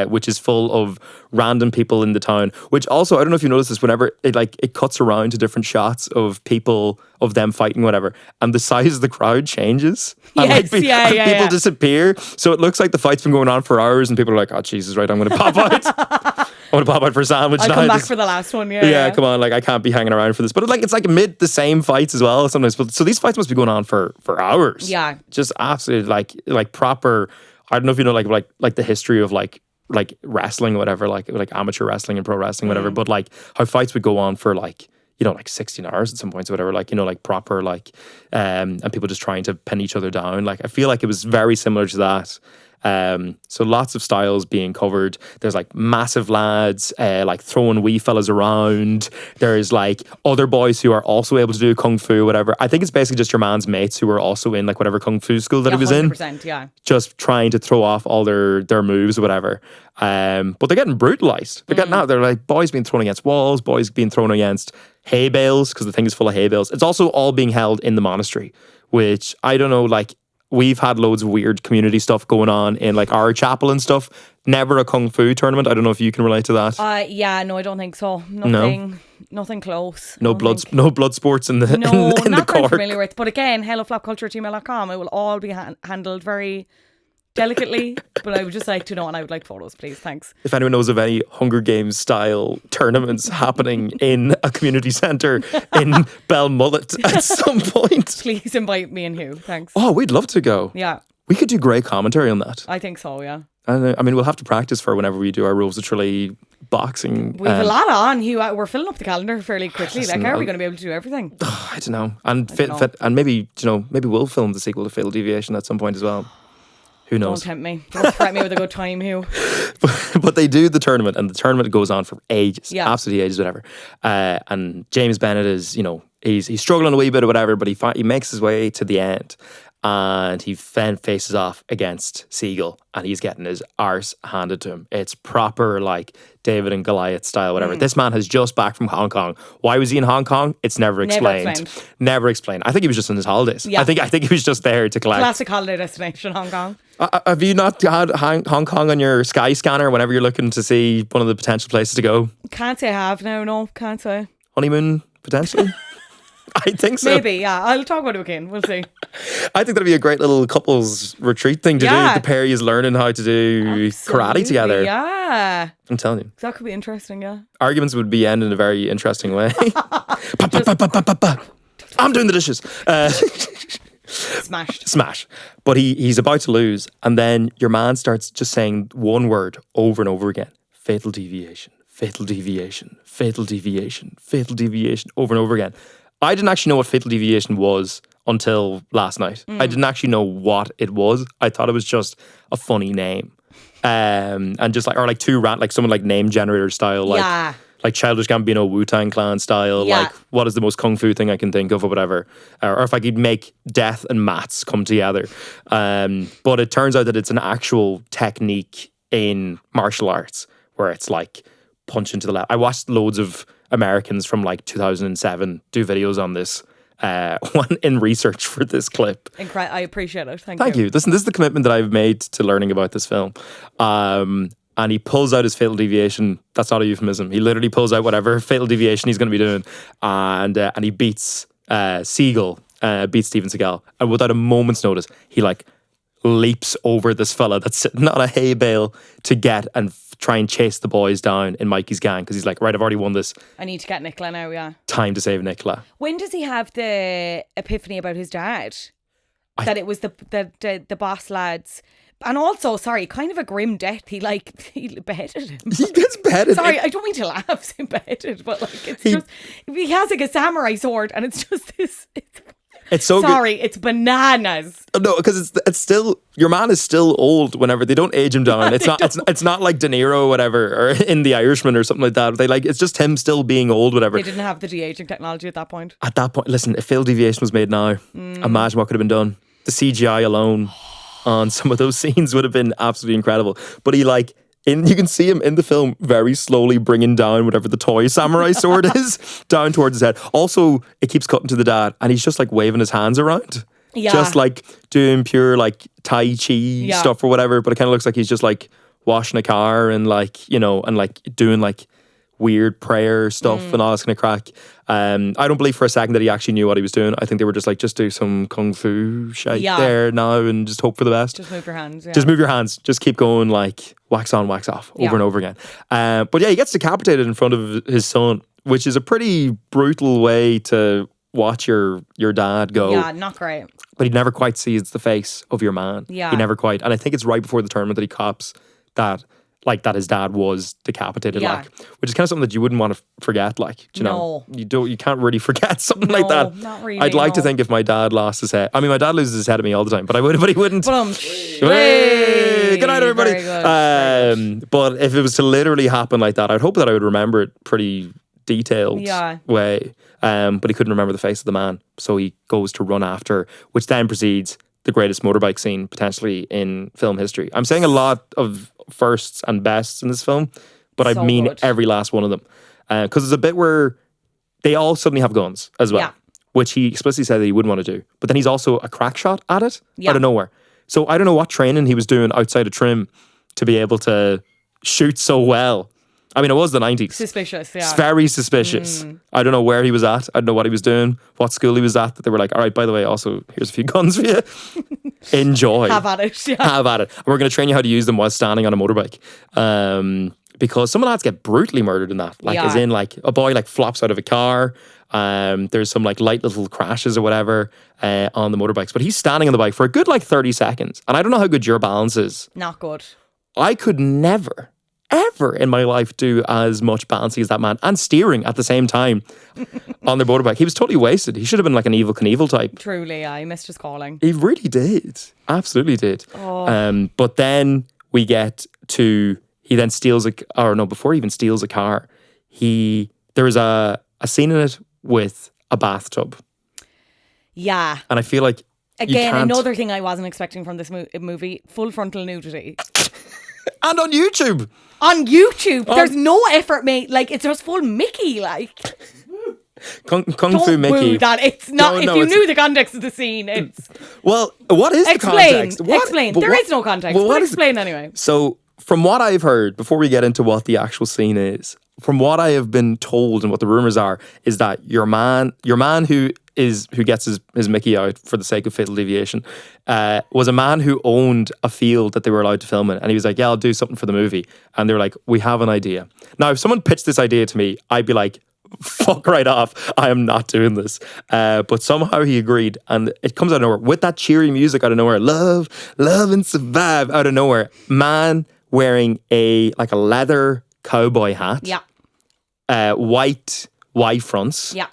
which is full of random people in the town. Which also, I don't know if you noticed this, whenever it cuts around to different shots of people of them fighting, whatever, and the size of the crowd changes. Yes, people disappear. So it looks like the fight's been going on for hours, and people are like, "Oh Jesus, right, I'm going to pop out. I'm going to pop out for a sandwich." I'll come back for the last one. Yeah, come on, like I can't be hanging around for this. But it's like amid the same fights as well sometimes. But so these fights must be going on for hours. Yeah, just absolutely like proper. I don't know if you know like the history of like wrestling or whatever, like amateur wrestling and pro wrestling, whatever. But like how fights would go on for like like 16 hours at some points or whatever, like, like proper, like, and people just trying to pin each other down. Like, I feel like it was very similar to that. So lots of styles being covered. There's like massive lads, like throwing wee fellas around. There's like other boys who are also able to do kung fu, whatever. I think it's basically just your man's mates who are also in like whatever kung fu school that he was in. 100%, yeah. Just trying to throw off all their moves or whatever. But they're getting brutalized. They're getting out. They're like boys being thrown against walls, boys being thrown against hay bales because the thing is full of hay bales. It's also all being held in the monastery, which I don't know, like, we've had loads of weird community stuff going on in like our chapel and stuff. Never a kung fu tournament. I don't know if you can relate to that. Yeah, no, I don't think so. Nothing close. No blood sports in the no, in not the very Cork. familiar with. But again, helloflopculture@gmail.com. It will all be handled very delicately. But I would just like to know, and I would like photos, please. Thanks. If anyone knows of any Hunger Games style tournaments happening in a community centre in Belmullet at some point, please invite me and Hugh. Thanks. Oh, we'd love to go. Yeah. We could do great commentary on that. I think so, yeah. And I mean, we'll have to practice for whenever we do our Rules of Tralee boxing. We have a lot on, Hugh. We're filling up the calendar fairly quickly. Listen, like, how are we going to be able to do everything? I don't know. And maybe, maybe we'll film the sequel to Fatal Deviation at some point as well. Who knows? Don't tempt me. Don't threaten me with a good time, Hugh. But they do the tournament, and the tournament goes on for ages. Yeah. Absolutely ages, whatever. And James Bennett is, he's struggling a wee bit or whatever, but he makes his way to the end. And he then faces off against Siegel, and he's getting his arse handed to him. It's proper like David and Goliath style, whatever. This man has just back from Hong Kong. Why was he in Hong Kong? It's never explained. Never explained. I think he was just on his holidays. Yeah. I think he was just there to collect. Classic holiday destination, Hong Kong. Have you not had Hong Kong on your Sky Scanner whenever you're looking to see one of the potential places to go? Can't say I have. No, can't say. Honeymoon, potentially? I think so. Maybe, yeah. I'll talk about it again. We'll see. I think that'd be a great little couples retreat thing to do. The pair is learning how to do karate together. Yeah. I'm telling you. That could be interesting, yeah. Arguments would be end in a very interesting way. I'm doing the dishes. Smash. But he's about to lose. And then your man starts just saying one word over and over again. Fatal deviation. Fatal deviation. Fatal deviation. Fatal deviation. Over and over again. I didn't actually know what fatal deviation was until last night. I didn't actually know what it was. I thought it was just a funny name. And just like, or like someone like name generator style, like Childish Gambino, Wu-Tang Clan style, like what is the most kung fu thing I can think of or whatever. Or if I could make death and maths come together. But it turns out that it's an actual technique in martial arts where it's like punch into the left. I watched loads of Americans from like 2007 do videos on this one in research for this clip. I appreciate it. Thank you. Listen, this is the commitment that I've made to learning about this film. And he pulls out his fatal deviation. That's not a euphemism. He literally pulls out whatever fatal deviation he's going to be doing. And he beats Siegel, beats Steven Seagal. And without a moment's notice, he like leaps over this fella that's sitting on a hay bale to get and try and chase the boys down in Mikey's gang because he's like, right, I've already won this. I need to get Nicola now, yeah. Time to save Nicola. When does he have the epiphany about his dad? That it was the boss lads. And also, sorry, kind of a grim death. He beheaded him. He gets beheaded. Sorry, I don't mean to laugh, saying beheaded, but like it's just he has like a samurai sword, and it's just this. It's so sorry, it's bananas. No, because it's still your man is still old. Whenever they don't age him down, it's not like De Niro or whatever, or in The Irishman or something like that. It's just him still being old, whatever. They didn't have the de-aging technology at that point. Listen, if Fatal Deviation was made now, imagine what could have been done. The CGI alone on some of those scenes would have been absolutely incredible. But you can see him in the film very slowly bringing down whatever the toy samurai sword is down towards his head. Also, it keeps cutting to the dad and he's just like waving his hands around. Yeah. Just like doing pure like Tai Chi stuff or whatever. But it kind of looks like he's just like washing a car and like, and like doing like weird prayer stuff and all this kind of crack. I don't believe for a second that he actually knew what he was doing. I think they were just like, just do some kung fu shit there now and just hope for the best. Just move your hands. Just move your hands. Just keep going like wax on, wax off over and over again. But he gets decapitated in front of his son, which is a pretty brutal way to watch your dad go. Yeah, not great. But he never quite sees the face of your man. Yeah. He never quite. And I think it's right before the tournament that he cops that like that his dad was decapitated, Yeah. like, which is kind of something that you wouldn't want to forget, like, do you know, you can't really forget something like that. Not really. I'd like to think if my dad lost his head, I mean, my dad loses his head at me all the time, but he wouldn't. Hey, good night, everybody. Very good. But if it was to literally happen like that, I'd hope that I would remember it pretty detailed way. But he couldn't remember the face of the man, so he goes to run after, which then precedes the greatest motorbike scene potentially in film history. I'm saying a lot of firsts and bests in this film, but I mean good. Every last one of them. Because there's a bit where they all suddenly have guns as well, which he explicitly said that he wouldn't want to do. But then he's also a crack shot at it out of nowhere. So I don't know what training he was doing outside of Trim to be able to shoot so well. I mean, it was the 90s. Suspicious, yeah. It's very suspicious. I don't know where he was at. I don't know what he was doing, what school he was at, that they were like, all right, by the way, also, here's a few guns for you. Enjoy. Have at it, yeah. Have at it. And we're going to train you how to use them while standing on a motorbike. Because some of the lads get brutally murdered in that. Like, as in, like, a boy, like, flops out of a car. There's some, like, light little crashes or whatever on the motorbikes. But he's standing on the bike for a good, like, 30 seconds. And I don't know how good your balance is. Not good. I could never, ever in my life do as much balancing as that man and steering at the same time on their motorbike. He was totally wasted. He should have been like an Evel Knievel type. Truly, yeah. He missed his calling. He really did. Absolutely did. But then we get to, he then steals before he even steals a car, there is a scene in it with a bathtub. Yeah. And I feel like again, another thing I wasn't expecting from this movie, full frontal nudity. And on YouTube. On YouTube. There's no effort made. Like, it's just full Mickey, like. Kung Fu Mickey. Woo that. It's not, if you knew the context of the scene, it's. Well, what is the context? Explain. There is no context. But explain anyway. So, from what I've heard, before we get into what the actual scene is, from what I have been told and what the rumors are, is that your man who gets his Mickey out for the sake of Fatal Deviation, was a man who owned a field that they were allowed to film in. And he was like, yeah, I'll do something for the movie. And they were like, we have an idea. Now, if someone pitched this idea to me, I'd be like, fuck right off. I am not doing this. But somehow he agreed. And it comes out of nowhere with that cheery music out of nowhere. Love and survive out of nowhere. Man wearing a leather cowboy hat. Yeah. White fronts. Yeah.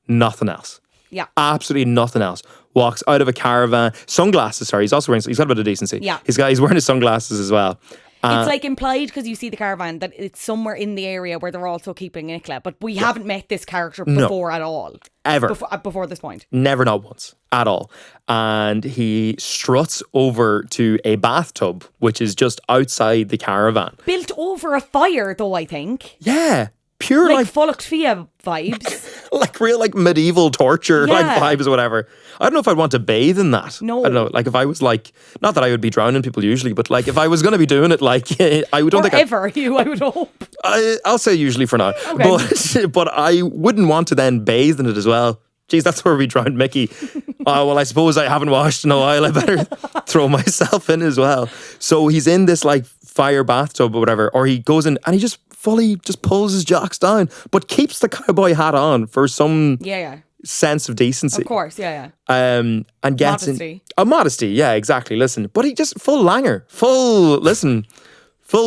Nothing else. Yeah. Absolutely nothing else. Walks out of a caravan. Sunglasses, sorry. He's also wearing, he's got a bit of decency. Yeah. He's wearing his sunglasses as well. It's like implied because you see the caravan that it's somewhere in the area where they're also keeping Nicola, but we haven't met this character before at all. Ever. Before this point. Never, not once. At all. And he struts over to a bathtub, which is just outside the caravan. Built over a fire, though, I think. Yeah. Pure like Fólk Fia vibes. Like real medieval torture vibes or whatever. I don't know if I'd want to bathe in that. No. I don't know. Like if I was like, not that I would be drowning people usually, but like if I was going to be doing it, like I don't think I would hope. I'll say usually for now. Okay. But I wouldn't want to then bathe in it as well. Geez, that's where we drowned Mickey. Well, I suppose I haven't washed in a while. I better throw myself in as well. So he's in this like fire bathtub or whatever, or he goes in and he just fully just pulls his jocks down, but keeps the cowboy hat on for some sense of decency. Of course, yeah. And gets modesty. Modesty, yeah, exactly. Listen, but he just full langer, full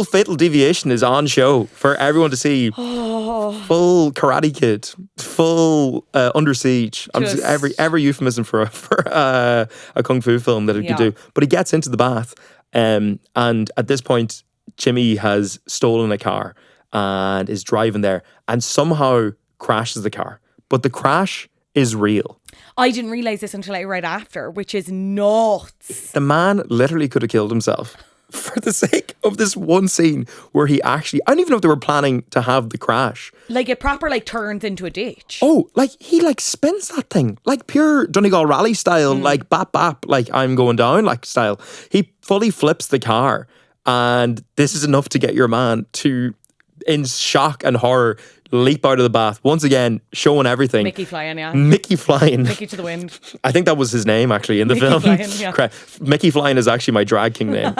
Fatal Deviation is on show for everyone to see. Full Karate Kid, full Under Siege. Every euphemism for a kung fu film that it could do. But he gets into the bath, and at this point, Jimmy has stolen a car and is driving there, and somehow crashes the car. But the crash is real. I didn't realise this until right after, which is nuts. The man literally could have killed himself for the sake of this one scene where he actually, I don't even know if they were planning to have the crash. Like it proper turns into a ditch. Oh, like he spins that thing, like pure Donegal rally style, like bap bap, like I'm going down like style. He fully flips the car, and this is enough to get your man to, in shock and horror, leap out of the bath. Once again, showing everything. Mickey flying, yeah. Mickey flying. Mickey to the wind. I think that was his name actually in the film. Flying, yeah. Mickey flying is actually my drag king name.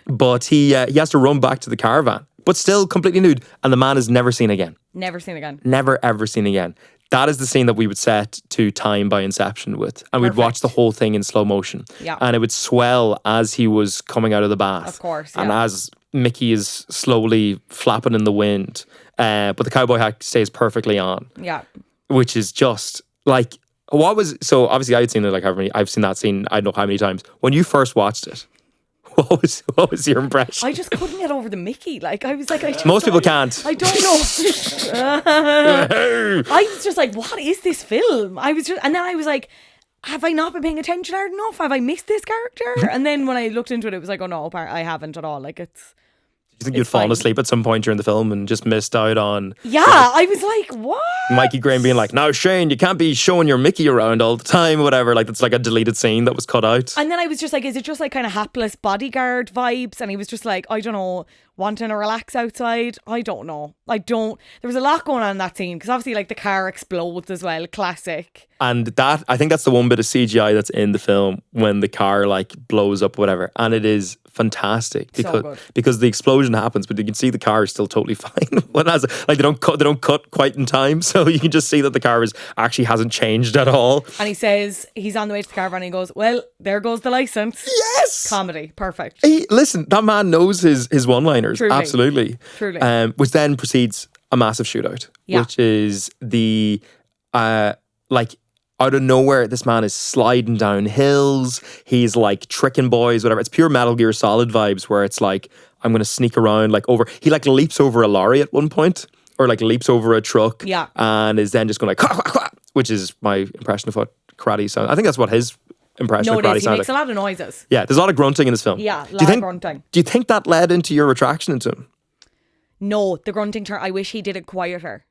But he has to run back to the caravan, but still completely nude. And the man is never seen again. Never seen again. Never ever seen again. That is the scene that we would set to Time by Inception with. And we'd watch the whole thing in slow motion. Yeah. And it would swell as he was coming out of the bath. Of course, And as Mickey is slowly flapping in the wind, but the cowboy hat stays perfectly on. Yeah. Which is just like, so obviously I've seen it like I've seen that scene I don't know how many times. When you first watched it, what was your impression? I just couldn't get over the Mickey. Like, I was like, Most people can't. I don't know. I was just like, what is this film? And then I was like, have I not been paying attention hard enough? Have I missed this character? And then when I looked into it, it was like, oh no, I haven't at all. Like, it's. Do you think you'd fallen asleep at some point during the film and just missed out on? Yeah, I was like, what? Mikey Graham being like, "Now Shane, you can't be showing your Mickey around all the time," or whatever. Like, it's like a deleted scene that was cut out. And then I was just like, is it just like kind of hapless bodyguard vibes? And he was just like, I don't know, wanting to relax outside. I don't know. There was a lot going on in that scene because obviously like the car explodes as well. Classic. And I think that's the one bit of CGI that's in the film when the car like blows up, whatever. And it is fantastic because the explosion happens, but you can see the car is still totally fine. Like they don't cut quite in time, so you can just see that the car actually hasn't changed at all. And he says he's on the way to the caravan and he goes, well, there goes the license. Yes! Comedy. Perfect. Listen, that man knows his one-liners. Truly. Absolutely. Truly. Which then precedes a massive shootout, which is the like out of nowhere, this man is sliding down hills. He's like tricking boys, whatever. It's pure Metal Gear Solid vibes where it's like, I'm going to sneak around like over. He like leaps over a lorry at one point or like leaps over a truck. Yeah. And is then just going like, "Quack, quack, quack," which is my impression of what karate sounds. I think that's what his impression of karate sounds like. He makes a lot of noises. Yeah, there's a lot of grunting in this film. Yeah, a lot of grunting. Do you think that led into your attraction into him? No, the grunting turn. I wish he did it quieter.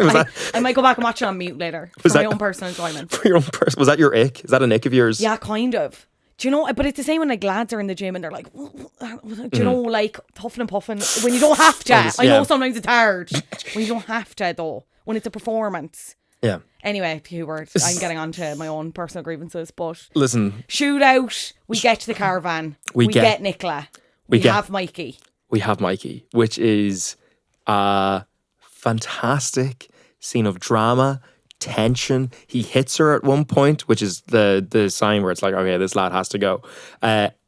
I might go back and watch it on mute later for my own personal enjoyment. For your own was that your ick? Is that an ick of yours? Yeah, kind of. Do you know? But it's the same when like lads are in the gym and they're like, do you know, like huffing and puffing when you don't have to. I know sometimes it's hard when you don't have to though. When it's a performance. Yeah. Anyway, Hubert, I'm getting on to my own personal grievances, but listen, shootout. We get to the caravan. We get Nicola. We have Mikey. We have Mikey, which is fantastic scene of drama, tension. He hits her at one point, which is the sign where it's like, okay, this lad has to go.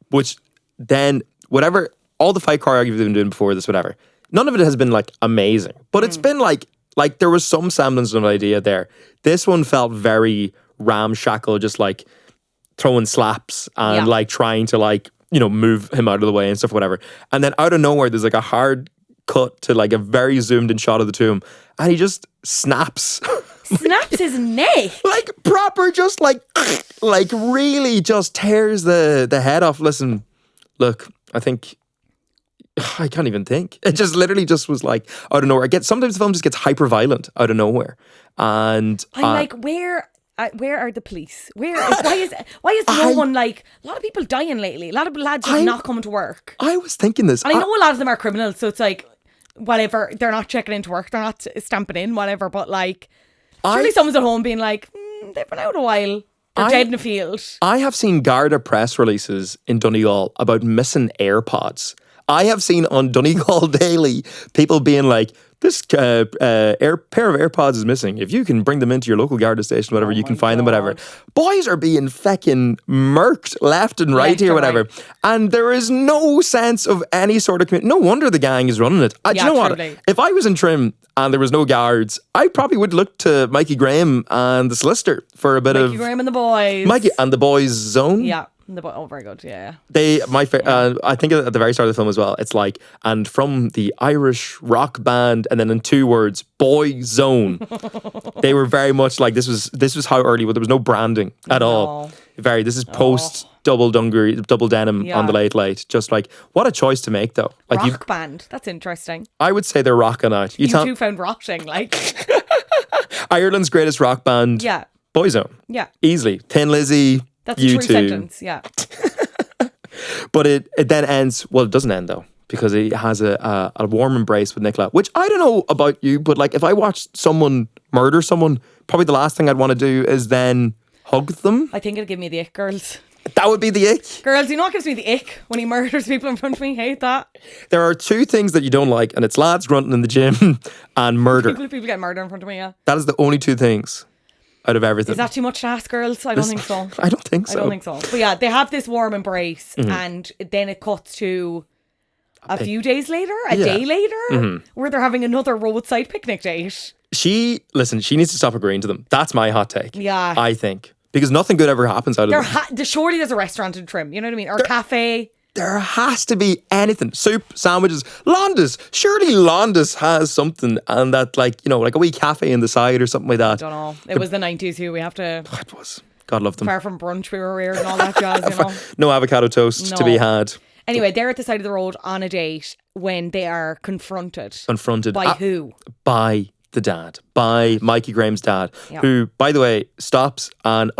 Which then, whatever, all the fight choreography they've been doing before this, whatever, none of it has been like amazing, but it's been like there was some semblance of an idea there. This one felt very ramshackle, just like throwing slaps and like trying to like, you know, move him out of the way and stuff, whatever. And then out of nowhere, there's like a hard cut to like a very zoomed in shot of the two of them, and he just snaps his neck, like proper, just like really just tears the head off. Listen, look, I think I can't even think. It just literally just was like out of nowhere. Sometimes the film just gets hyper violent out of nowhere, and I'm like, where are the police? Why is no one, like, a lot of people dying lately. A lot of lads are not coming to work. I was thinking this. And I know a lot of them are criminals, so it's like, whatever, they're not checking into work, they're not stamping in, whatever, but like, surely someone's at home being like, they've been out a while. They're dead in the field. I have seen Garda press releases in Donegal about missing AirPods. I have seen on Donegal Daily people being like, this pair of AirPods is missing. If you can bring them into your local Garda station, whatever, you can find them, whatever. Boys are being fecking murked left and right here, whatever. Right. And there is no sense of any sort of community. No wonder the gang is running it. Do you know what? If I was in Trim and there was no guards, I probably would look to Mikey Graham and the solicitor for a bit of... Mikey Graham and the boys. Mikey and the boys zone. Yeah. Very good, yeah. I think at the very start of the film as well, it's like, and from the Irish rock band, and then in 2 words, boy zone. They were very much like, this was how early, there was no branding at all. This is post double denim on the late. Just like, what a choice to make though. Like rock band, that's interesting. I would say they're rocking out. You two found rotting, like. Ireland's greatest rock band. Yeah. Boyzone. Yeah. Easily. Thin Lizzy. That's a true sentence, yeah. But it then ends, well, it doesn't end though, because he has a warm embrace with Nicola, which I don't know about you, but like if I watched someone murder someone, probably the last thing I'd want to do is then hug them. I think it'll give me the ick, girls. That would be the ick. Girls, you know what gives me the ick? When he murders people in front of me. Hate that. There are 2 things that you don't like, and it's lads grunting in the gym and murder. People get murdered in front of me, yeah. That is the only 2 things out of everything. Is that too much to ask, girls? I don't think so. I don't think so. But yeah, they have this warm embrace, and then it cuts to a few days later, a day later, where they're having another roadside picnic date. She needs to stop agreeing to them. That's my hot take. Yeah. I think. Because nothing good ever happens out of them. Surely there's a restaurant in Trim, you know what I mean? Or a cafe. There has to be anything. Soup, sandwiches, Londa's. Surely Londa's has something, and that, like, you know, like a wee cafe in the side or something like that. I don't know. It was the 90s, Hugh. We have to... Oh, it was. God love them. Far from brunch we were reared and all that jazz, you know. No avocado toast to be had. Anyway, they're at the side of the road on a date when they are confronted. By who? By the dad. By Mikey Graham's dad. Yeah. Who, by the way, stops an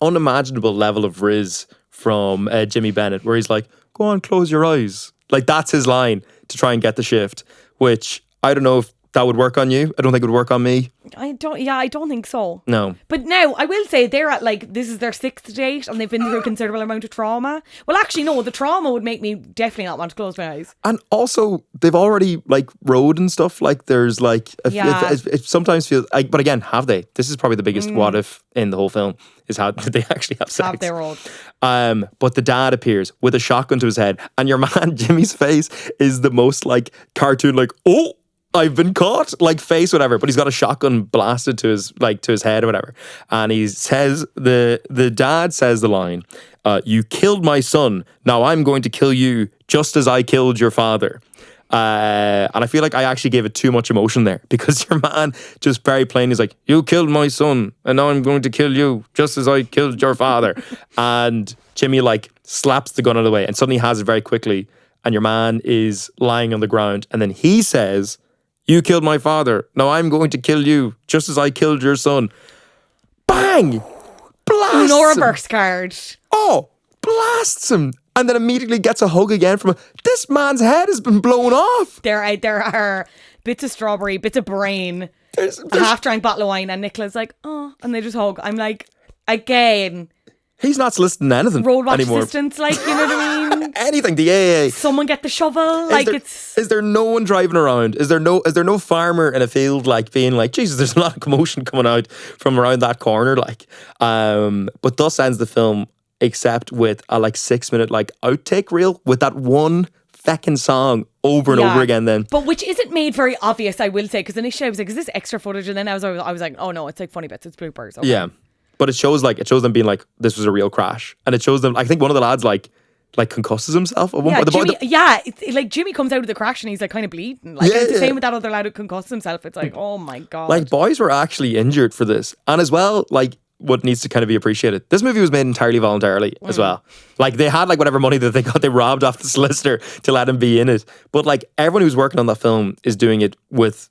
unimaginable level of riz from Jimmy Bennett, where he's like, go on, close your eyes. Like, that's his line to try and get the shift, which I don't know if that would work on you. I don't think it would work on me. I don't think so. No. But now, I will say, they're at, like, this is their 6th date and they've been through a considerable amount of trauma. Well, actually, no, the trauma would make me definitely not want to close my eyes. And also, they've already, like, rode and stuff. Like, there's, like, it sometimes feels, like, but again, have they? This is probably the biggest what if in the whole film, is how did they actually have sex? Have they rode? But the dad appears with a shotgun to his head, and your man Jimmy's face is the most, like, cartoon, like, oh, I've been caught, like, face, whatever. But he's got a shotgun blasted to his head or whatever. And he says, the dad says the line, you killed my son, now I'm going to kill you just as I killed your father. And I feel like I actually gave it too much emotion there, because your man just very plain is like, you killed my son and now I'm going to kill you just as I killed your father. And Jimmy, like, slaps the gun out of the way and suddenly has it very quickly, and your man is lying on the ground, and then he says, you killed my father, now I'm going to kill you just as I killed your son. Bang! Blasts No him. reverse card. Oh, blasts him. And then immediately gets a hug again from him. This man's head has been blown off. There are bits of strawberry, bits of brain, There's a half-drank bottle of wine, and Nicola's like, oh, and they just hug. I'm like, again, he's not soliciting anything road watch anymore. assistants, like, you know what I mean? Anything, the AA. Someone get the shovel, like, Is there no one driving around? Is there no farmer in a field, like, being like, Jesus, there's a lot of commotion coming out from around that corner, like. But thus ends the film, except with a, like, 6-minute, like, outtake reel with that one feckin' song over and over again then. But which isn't made very obvious, I will say, because initially I was like, is this extra footage? And then I was like, oh no, it's like funny bits, it's bloopers. Okay. Yeah. But it shows them being like, this was a real crash. And it shows them, I think one of the lads like concusses himself at one point. Like Jimmy comes out of the crash and he's like kind of bleeding. Like it's the same with that other lad who concussed himself. It's like, oh my God. Like, boys were actually injured for this. And as well, like, what needs to kind of be appreciated, this movie was made entirely voluntarily as well. Like, they had, like, whatever money that they got, they robbed off the solicitor to let him be in it. But, like, everyone who's working on that film is doing it with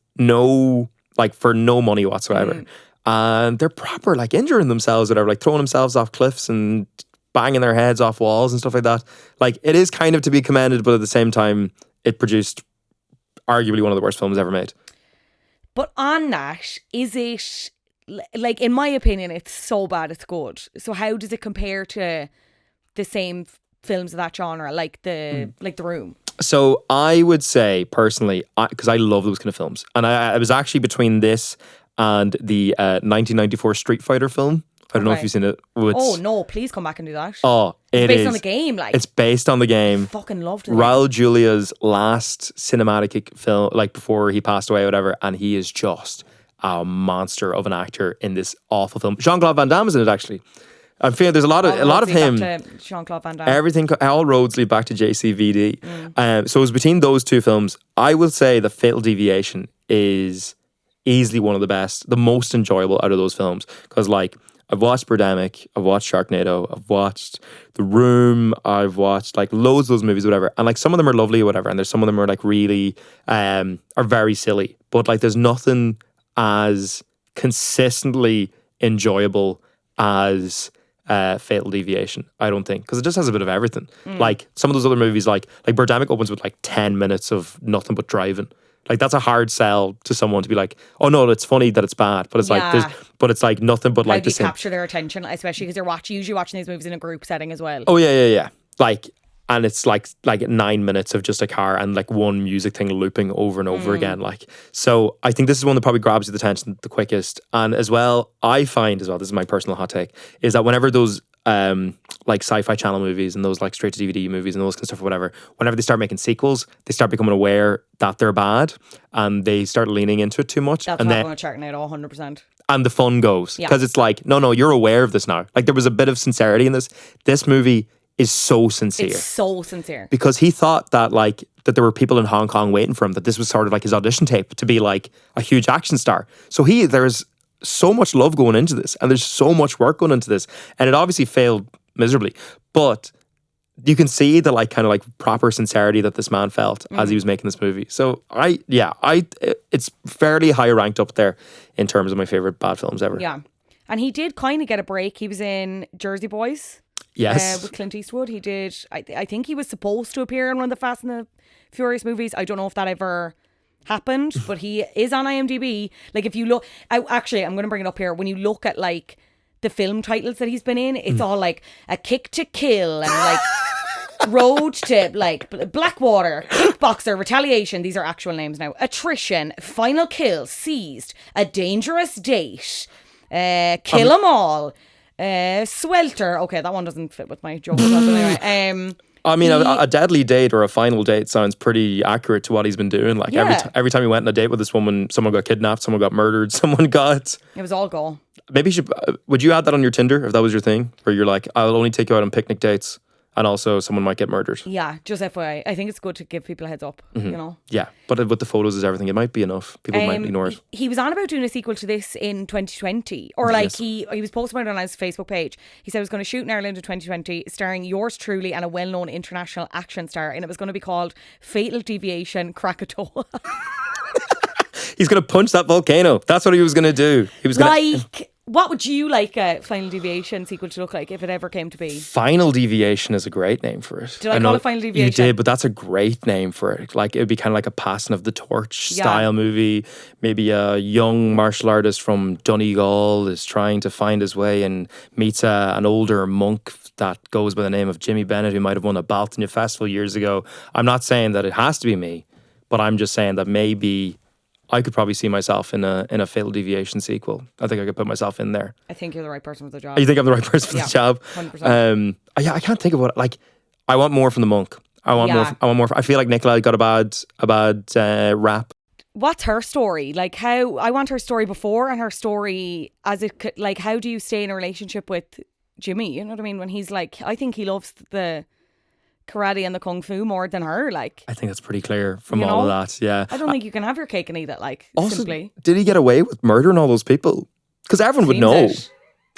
for no money whatsoever. And they're proper, like, injuring themselves, whatever, like throwing themselves off cliffs and banging their heads off walls and stuff like that. Like, it is kind of to be commended, but at the same time, it produced arguably one of the worst films ever made. But on that, is it, like, in my opinion, it's so bad it's good. So how does it compare to the same films of that genre, like The Room? So I would say, personally, because I love those kind of films, and I was actually between this and the 1994 Street Fighter film. I don't know if you've seen it. Oh no, please come back and do that. Oh, it's based on the game, like. It's based on the game. I fucking loved it. Raul Julia's last cinematic film, like, before he passed away or whatever, and he is just a monster of an actor in this awful film. Jean-Claude Van Damme is in it, actually. I'm feeling there's a lot of him. Jean-Claude Van Damme. Everything, all roads lead back to JCVD. So it was between those two films. I will say The Fatal Deviation is easily one of the best, the most enjoyable out of those films. Because, like, I've watched Birdemic, I've watched Sharknado, I've watched The Room, I've watched, like, loads of those movies, whatever. And, like, some of them are lovely or whatever, and there's some of them are, like, really are very silly. But, like, there's nothing as consistently enjoyable as Fatal Deviation, I don't think, because it just has a bit of everything. Like, some of those other movies, like Birdemic opens with, like, 10 minutes of nothing but driving. Like, that's a hard sell to someone to be like, oh no, it's funny that it's bad, but it's like nothing but, like, how do you capture their attention, especially because they're usually watching these movies in a group setting as well. Oh yeah. Like, and it's like 9 minutes of just a car and, like, one music thing looping over and over again. Like, so I think this is one that probably grabs you the attention the quickest. And as well, I find as well, this is my personal hot take, is that whenever those like sci-fi channel movies and those like straight to DVD movies and those kind of stuff or whatever, whenever they start making sequels, they start becoming aware that they're bad and they start leaning into it too much. That's and what then I'm going to Sharknado 100%. and the fun goes. Yeah. Because it's like, no, you're aware of this now. Like there was a bit of sincerity in this. This movie is so sincere. It's so sincere. Because he thought that like that there were people in Hong Kong waiting for him, that this was sort of like his audition tape to be like a huge action star. So there's so much love going into this and there's so much work going into this. And it obviously failed miserably. But you can see the like kind of like proper sincerity that this man felt as he was making this movie. So it's fairly high ranked up there in terms of my favorite bad films ever. Yeah. And he did kind of get a break. He was in Jersey Boys. Yes. With Clint Eastwood. He did, I think he was supposed to appear in one of the Fast and the Furious movies. I don't know if that ever happened, but he is on IMDb. Like if you look, I'm going to bring it up here. When you look at like the film titles that he's been in, it's all like A Kick to Kill and like Road to like Blackwater, Kickboxer, Retaliation. These are actual names now. Attrition, Final Kill, Seized, A Dangerous Date, Kill 'Em All, Swelter. Okay, that one doesn't fit with my joke. Anyway, I mean, a deadly date or a final date sounds pretty accurate to what he's been doing. Like every time he went on a date with this woman, someone got kidnapped, someone got murdered, someone got... It was all go. Maybe would you add that on your Tinder if that was your thing? Where you're like, I'll only take you out on picnic dates and also someone might get murdered. Yeah, just FYI. I think it's good to give people a heads up, you know? Yeah, but with the photos and everything, it might be enough. People might ignore it. He was on about doing a sequel to this in 2020. Or like he was posting about it on his Facebook page. He said he was going to shoot in Ireland in 2020, starring yours truly and a well-known international action star. And it was going to be called Fatal Deviation Krakatoa. He's going to punch that volcano. That's what he was going to do. He was going to... What would you like a Final Deviation sequel to look like if it ever came to be? Final Deviation is a great name for it. Did I call it Final Deviation? You did, but that's a great name for it. Like it would be kind of like a Passing of the Torch style movie. Maybe a young martial artist from Donegal is trying to find his way and meets an older monk that goes by the name of Jimmy Bennett, who might have won a Baltania Festival years ago. I'm not saying that it has to be me, but I'm just saying that maybe I could probably see myself in a Fatal Deviation sequel. I think I could put myself in there. I think you're the right person for the job. You think I'm the right person for the job? 100%. I can't think of what, like, I want more from the monk. I want more. I feel like Nicola got a bad rap. What's her story? Like how, I want her story before and her story as it, like how do you stay in a relationship with Jimmy? You know what I mean? When he's like, I think he loves the karate and the kung fu more than her, like. I think that's pretty clear from all of that, yeah. I don't think you can have your cake and eat it, like, also, simply. Did he get away with murdering all those people? Because everyone would know.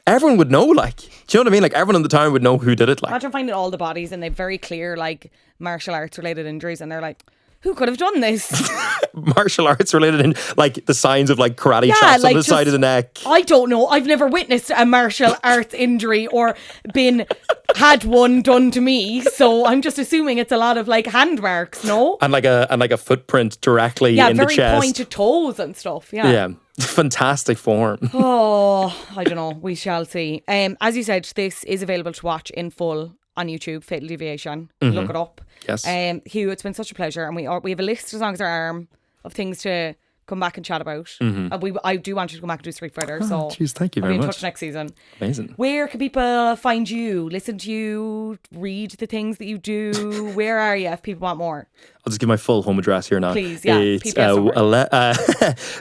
Everyone would know, like, do you know what I mean? Like, everyone in the town would know who did it, like. Imagine finding all the bodies and they've very clear, like, martial arts related injuries and they're like, who could have done this? Martial arts related in like the signs of like karate chops on the side of the neck. I don't know. I've never witnessed a martial arts injury or had one done to me. So I'm just assuming it's a lot of like hand marks, no? And like a footprint directly in the chest. Yeah, very pointed toes and stuff. Yeah. Yeah. Fantastic form. Oh, I don't know. We shall see. As you said, this is available to watch in full on YouTube, Fatal Deviation. Look it up. Yes. Hugh, it's been such a pleasure, and we have a list as long as our arm of things to come back and chat about. I do want you to come back and do Street Fighter. So geez, thank you very much. I'll be in much. touch next season. Amazing. Where can people find you, listen to you, read the things that you do? Where are you if people want more? I'll just give my full home address here now. Please, yeah. It's,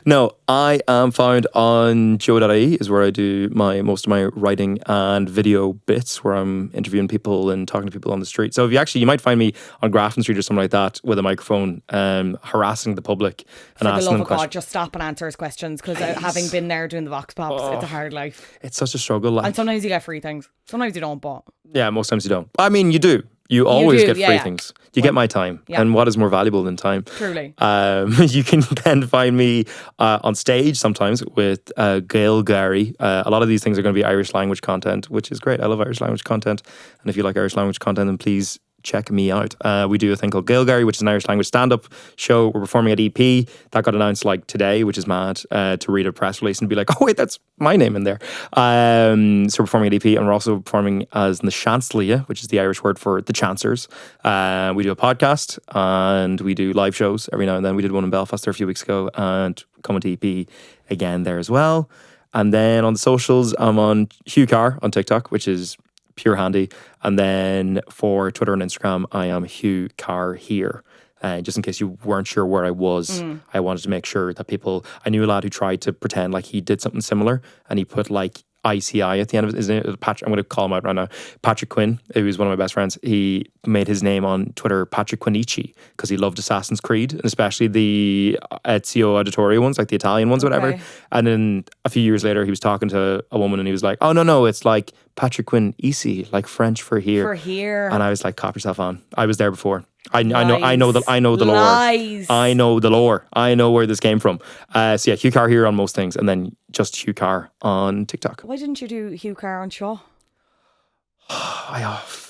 no, I am found on joe.ie is where I do most of my writing and video bits where I'm interviewing people and talking to people on the street. So if you might find me on Grafton Street or something like that with a microphone harassing the public and asking them questions. God, just stop and answer his questions because having been there doing the Vox Pops, it's a hard life. It's such a struggle. Like. And sometimes you get free things. Sometimes you don't, but... Yeah, most times you don't. I mean, you do. You always get free things. You get my time. Yeah. And what is more valuable than time? Truly. You can then find me on stage sometimes with Gail Gary. A lot of these things are going to be Irish language content, which is great. I love Irish language content. And if you like Irish language content, then please check me out. We do a thing called Gail Gary, which is an Irish language stand-up show. We're performing at EP. That got announced like today, which is mad, to read a press release and be like, oh wait, that's my name in there. So we're performing at EP, and we're also performing as the Chancellor, which is the Irish word for the Chancers. We do a podcast and we do live shows every now and then. We did one in Belfast there a few weeks ago and coming to EP again there as well. And then on the socials, I'm on Hugh Carr on TikTok, which is pure handy. And then for Twitter and Instagram, I am Hugh Carr here. Just in case you weren't sure where I was, I wanted to make sure that people. I knew a lad who tried to pretend like he did something similar, and he put like ICI at the end of it. His name, Patrick, I'm going to call him out right now. Patrick Quinn, who is one of my best friends. He made his name on Twitter Patrick Quinici because he loved Assassin's Creed, and especially the Ezio Auditore ones, like the Italian ones, whatever. And then a few years later, he was talking to a woman, and he was like, "Oh no, it's like Patrick Quinici, like French for here." For here. And I was like, "Cop yourself on." I was there before. I know the lore. Lies. I know the lore. I know where this came from. So yeah, Hugh Carr here on most things, and then just Hugh Carr on TikTok. Why didn't you do Hugh Carr on Shaw?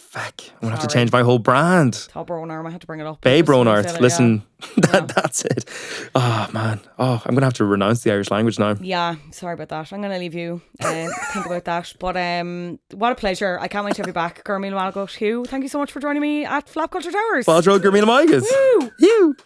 Fuck. I'm gonna have to change my whole brand. Top Rowan Arm, I had to bring it up. Babe Rowan Arth. Listen, that's it. Oh man. Oh, I'm gonna have to renounce the Irish language now. Yeah, sorry about that. I'm gonna leave you think about that. But what a pleasure. I can't wait to have you back. Gurmil Malgut. Hugh, thank you so much for joining me at Flap Culture Towers. Well, Gurmil Malgut. Woo! Hugh.